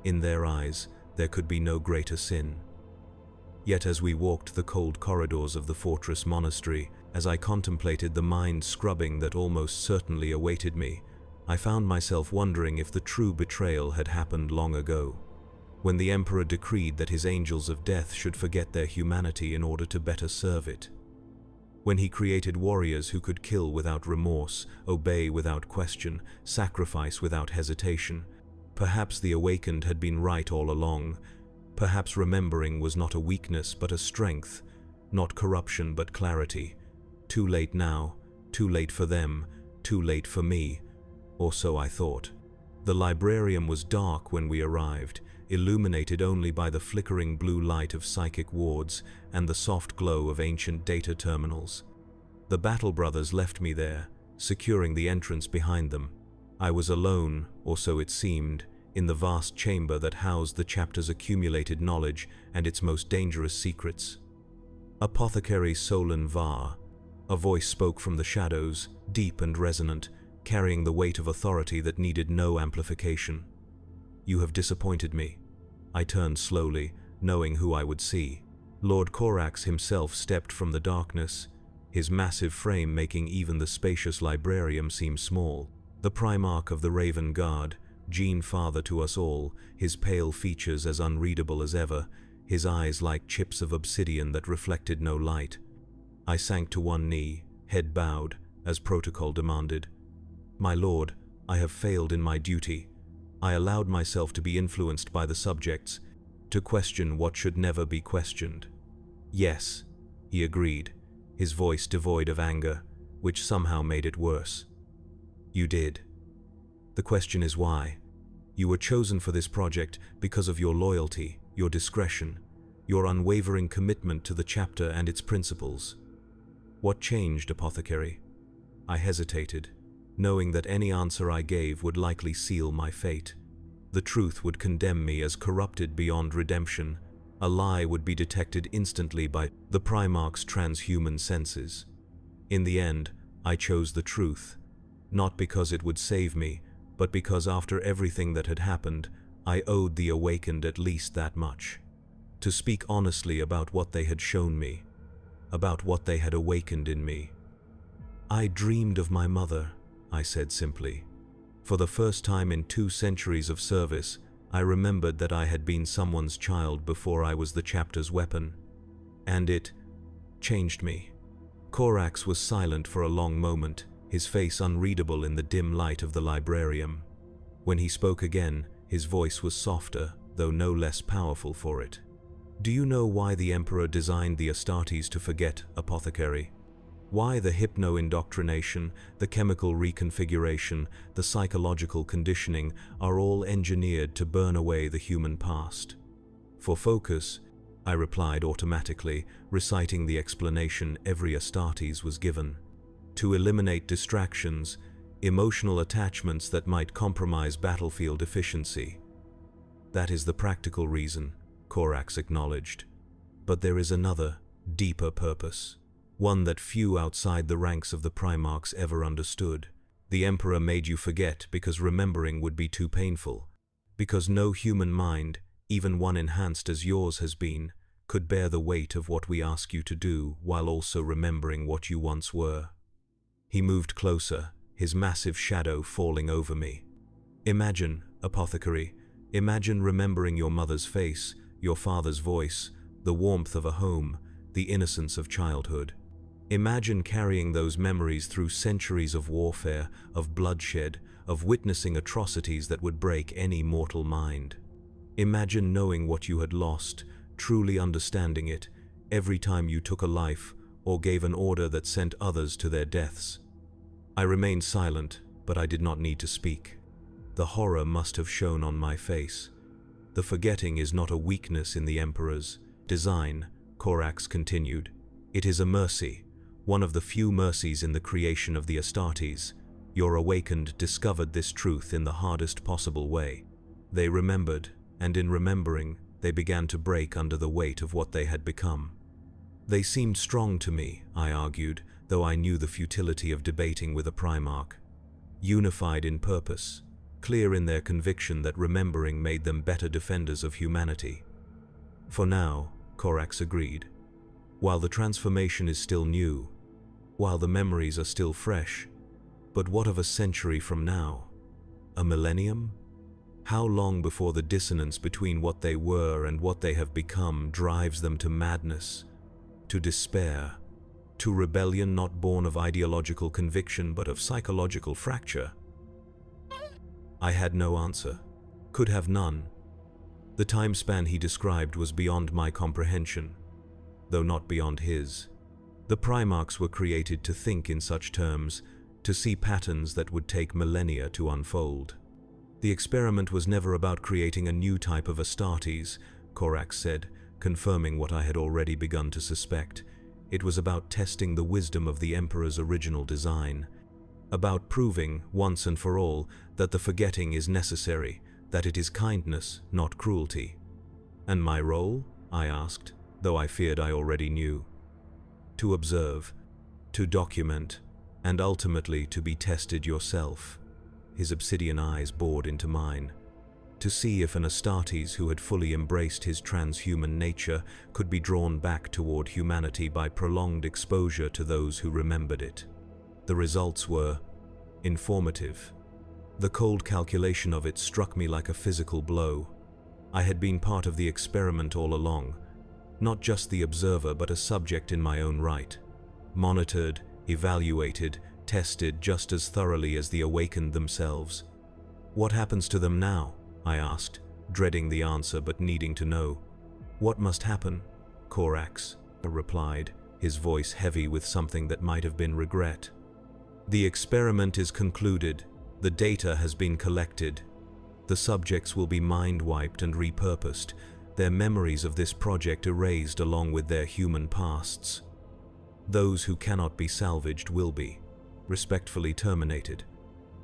In their eyes, there could be no greater sin. Yet as we walked the cold corridors of the fortress monastery, as I contemplated the mind scrubbing that almost certainly awaited me, I found myself wondering if the true betrayal had happened long ago, when the Emperor decreed that his angels of death should forget their humanity in order to better serve it. When he created warriors who could kill without remorse, obey without question, sacrifice without hesitation. Perhaps the awakened had been right all along. Perhaps remembering was not a weakness but a strength, not corruption but clarity. Too late now, too late for them, too late for me, or so I thought. The librarium was dark when we arrived, illuminated only by the flickering blue light of psychic wards and the soft glow of ancient data terminals. The battle brothers left me there, securing the entrance behind them. I was alone, or so it seemed, in the vast chamber that housed the chapter's accumulated knowledge and its most dangerous secrets. "Apothecary Solon Var," a voice spoke from the shadows, deep and resonant, carrying the weight of authority that needed no amplification. "You have disappointed me." I turned slowly, knowing who I would see. Lord Corax himself stepped from the darkness, his massive frame making even the spacious librarium seem small. The Primarch of the Raven Guard, Gene Father to us all, his pale features as unreadable as ever, his eyes like chips of obsidian that reflected no light. I sank to one knee, head bowed, as protocol demanded. "My lord, I have failed in my duty. I allowed myself to be influenced by the subjects, to question what should never be questioned." "Yes," he agreed, his voice devoid of anger, which somehow made it worse. "You did. The question is why. You were chosen for this project because of your loyalty, your discretion, your unwavering commitment to the chapter and its principles. What changed, Apothecary?" I hesitated, knowing that any answer I gave would likely seal my fate. The truth would condemn me as corrupted beyond redemption. A lie would be detected instantly by the Primarch's transhuman senses. In the end, I chose the truth, not because it would save me, but because after everything that had happened, I owed the awakened at least that much. To speak honestly about what they had shown me, about what they had awakened in me. "I dreamed of my mother," I said simply. For the first time in 2 centuries of service, I remembered that I had been someone's child before I was the chapter's weapon. And it changed me. Corax was silent for a long moment, his face unreadable in the dim light of the librarium. When he spoke again, his voice was softer, though no less powerful for it. "Do you know why the Emperor designed the Astartes to forget, Apothecary? Why the hypno-indoctrination, the chemical reconfiguration, the psychological conditioning are all engineered to burn away the human past?" "For focus," I replied automatically, reciting the explanation every Astartes was given. "To eliminate distractions, emotional attachments that might compromise battlefield efficiency." "That is the practical reason," Corax acknowledged. "But there is another, deeper purpose. One that few outside the ranks of the Primarchs ever understood. The Emperor made you forget because remembering would be too painful. Because no human mind, even one enhanced as yours has been, could bear the weight of what we ask you to do while also remembering what you once were." He moved closer, his massive shadow falling over me. "Imagine, Apothecary, imagine remembering your mother's face, your father's voice, the warmth of a home, the innocence of childhood. Imagine carrying those memories through centuries of warfare, of bloodshed, of witnessing atrocities that would break any mortal mind. Imagine knowing what you had lost, truly understanding it, every time you took a life or gave an order that sent others to their deaths." I remained silent, but I did not need to speak. The horror must have shown on my face. "The forgetting is not a weakness in the Emperor's design," Corax continued. "It is a mercy, one of the few mercies in the creation of the Astartes. Your awakened discovered this truth in the hardest possible way. They remembered, and in remembering, they began to break under the weight of what they had become." "They seemed strong to me," I argued, though I knew the futility of debating with a Primarch. "Unified in purpose, clear in their conviction that remembering made them better defenders of humanity." "For now," Corax agreed. "While the transformation is still new, while the memories are still fresh, but what of a century from now? A millennium? How long before the dissonance between what they were and what they have become drives them to madness, to despair, to rebellion not born of ideological conviction but of psychological fracture?" I had no answer, could have none. The time span he described was beyond my comprehension, though not beyond his. The Primarchs were created to think in such terms, to see patterns that would take millennia to unfold. "The experiment was never about creating a new type of Astartes," Corax said, confirming what I had already begun to suspect. "It was about testing the wisdom of the Emperor's original design, about proving, once and for all, that the forgetting is necessary, that it is kindness, not cruelty." "And my role?" I asked, though I feared I already knew. "To observe, to document, and ultimately to be tested yourself." His obsidian eyes bored into mine. "To see if an Astartes who had fully embraced his transhuman nature could be drawn back toward humanity by prolonged exposure to those who remembered it." The results were informative. The cold calculation of it struck me like a physical blow. I had been part of the experiment all along, not just the observer but a subject in my own right. Monitored, evaluated, tested just as thoroughly as the awakened themselves. "What happens to them now?" I asked, dreading the answer but needing to know. "What must happen?" Corax replied, his voice heavy with something that might have been regret. "The experiment is concluded. The data has been collected. The subjects will be mind-wiped and repurposed, their memories of this project erased along with their human pasts. Those who cannot be salvaged will be respectfully terminated."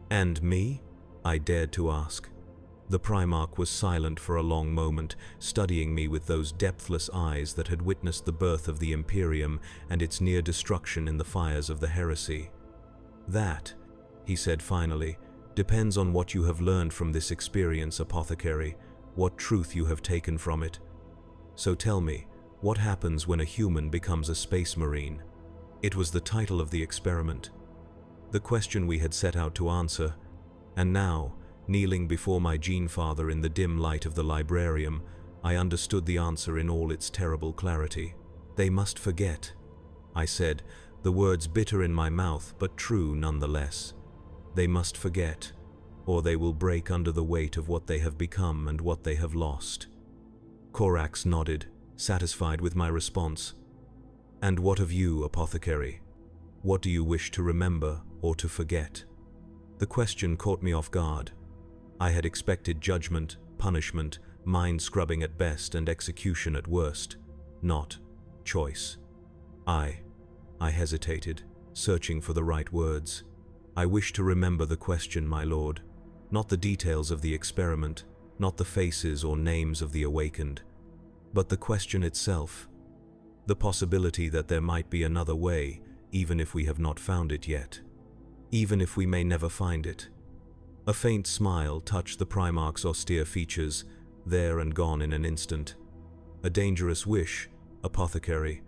"And me?" I dared to ask. The Primarch was silent for a long moment, studying me with those depthless eyes that had witnessed the birth of the Imperium and its near destruction in the fires of the heresy. "That," he said finally, "depends on what you have learned from this experience, Apothecary, what truth you have taken from it. So tell me, What happens when a human becomes a space marine? It was the title of the experiment, the question we had set out to answer, and now, kneeling before my gene father in the dim light of the librarium, I understood the answer in all its terrible clarity. They must forget, I said, the words bitter in my mouth but true nonetheless. They must forget, or they will break under the weight of what they have become and what they have lost. Corax nodded, satisfied with my response. And what of you, apothecary? What do you wish to remember or to forget? The question caught me off guard. I had expected judgment, punishment, mind-scrubbing at best and execution at worst, not choice. I hesitated, searching for the right words. I wish to remember the question, my lord, not the details of the experiment, not the faces or names of the awakened, but the question itself, the possibility that there might be another way, even if we have not found it yet, even if we may never find it. A faint smile touched the Primarch's austere features, there and gone in an instant. A dangerous wish, apothecary.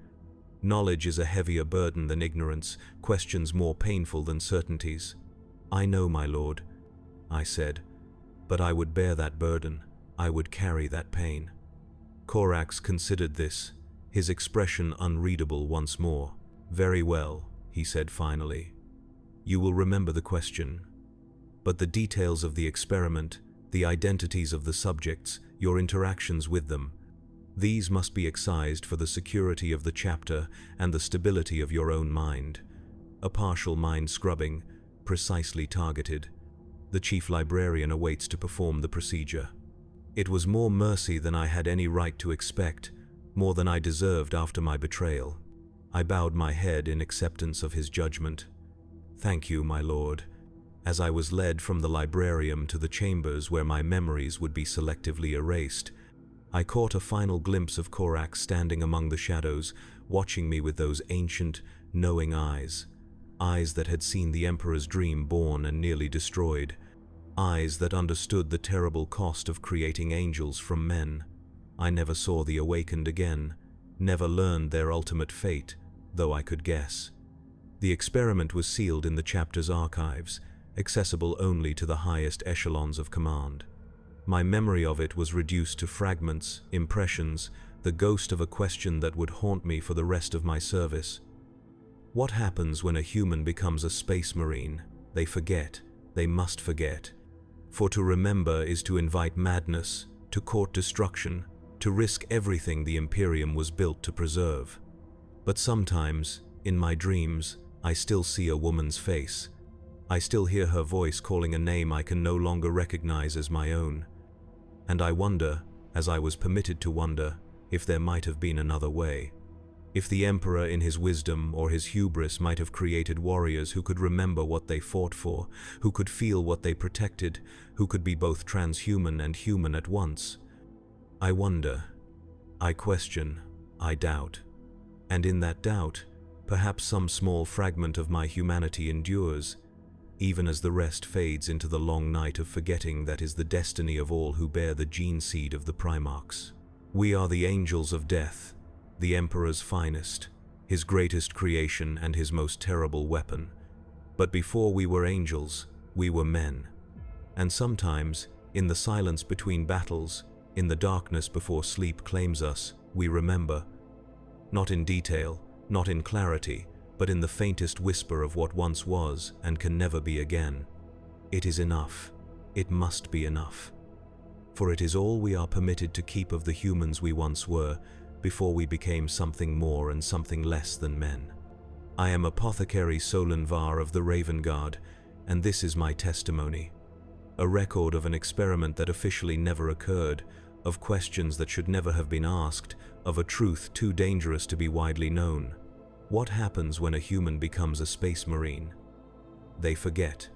Knowledge is a heavier burden than ignorance, questions more painful than certainties. I know, my lord, I said, but I would bear that burden, I would carry that pain. Corax considered this, his expression unreadable once more. Very well, he said finally. You will remember the question. But the details of the experiment, the identities of the subjects, your interactions with them, these must be excised for the security of the chapter and the stability of your own mind. A partial mind scrubbing, precisely targeted. The chief librarian awaits to perform the procedure. It was more mercy than I had any right to expect, more than I deserved after my betrayal. I bowed my head in acceptance of his judgment. Thank you, my lord. As I was led from the librarium to the chambers where my memories would be selectively erased, I caught a final glimpse of Corax standing among the shadows, watching me with those ancient, knowing eyes. Eyes that had seen the Emperor's dream born and nearly destroyed. Eyes that understood the terrible cost of creating angels from men. I never saw the awakened again, never learned their ultimate fate, though I could guess. The experiment was sealed in the chapter's archives, accessible only to the highest echelons of command. My memory of it was reduced to fragments, impressions, the ghost of a question that would haunt me for the rest of my service. What happens when a human becomes a space marine? They forget. They must forget. For to remember is to invite madness, to court destruction, to risk everything the Imperium was built to preserve. But sometimes, in my dreams, I still see a woman's face. I still hear her voice calling a name I can no longer recognize as my own. And I wonder, as I was permitted to wonder, if there might have been another way. If the Emperor in his wisdom or his hubris might have created warriors who could remember what they fought for, who could feel what they protected, who could be both transhuman and human at once. I wonder, I question, I doubt. And in that doubt, perhaps some small fragment of my humanity endures, even as the rest fades into the long night of forgetting that is the destiny of all who bear the gene seed of the Primarchs. We are the angels of death, the Emperor's finest, his greatest creation and his most terrible weapon. But before we were angels, we were men. And sometimes, in the silence between battles, in the darkness before sleep claims us, we remember. Not in detail, not in clarity, but in the faintest whisper of what once was and can never be again. It is enough. It must be enough. For it is all we are permitted to keep of the humans we once were, before we became something more and something less than men. I am Apothecary Solanvar of the Raven Guard, and this is my testimony. A record of an experiment that officially never occurred, of questions that should never have been asked, of a truth too dangerous to be widely known. What happens when a human becomes a space marine? They forget.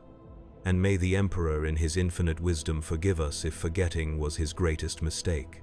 And may the Emperor in his infinite wisdom forgive us if forgetting was his greatest mistake.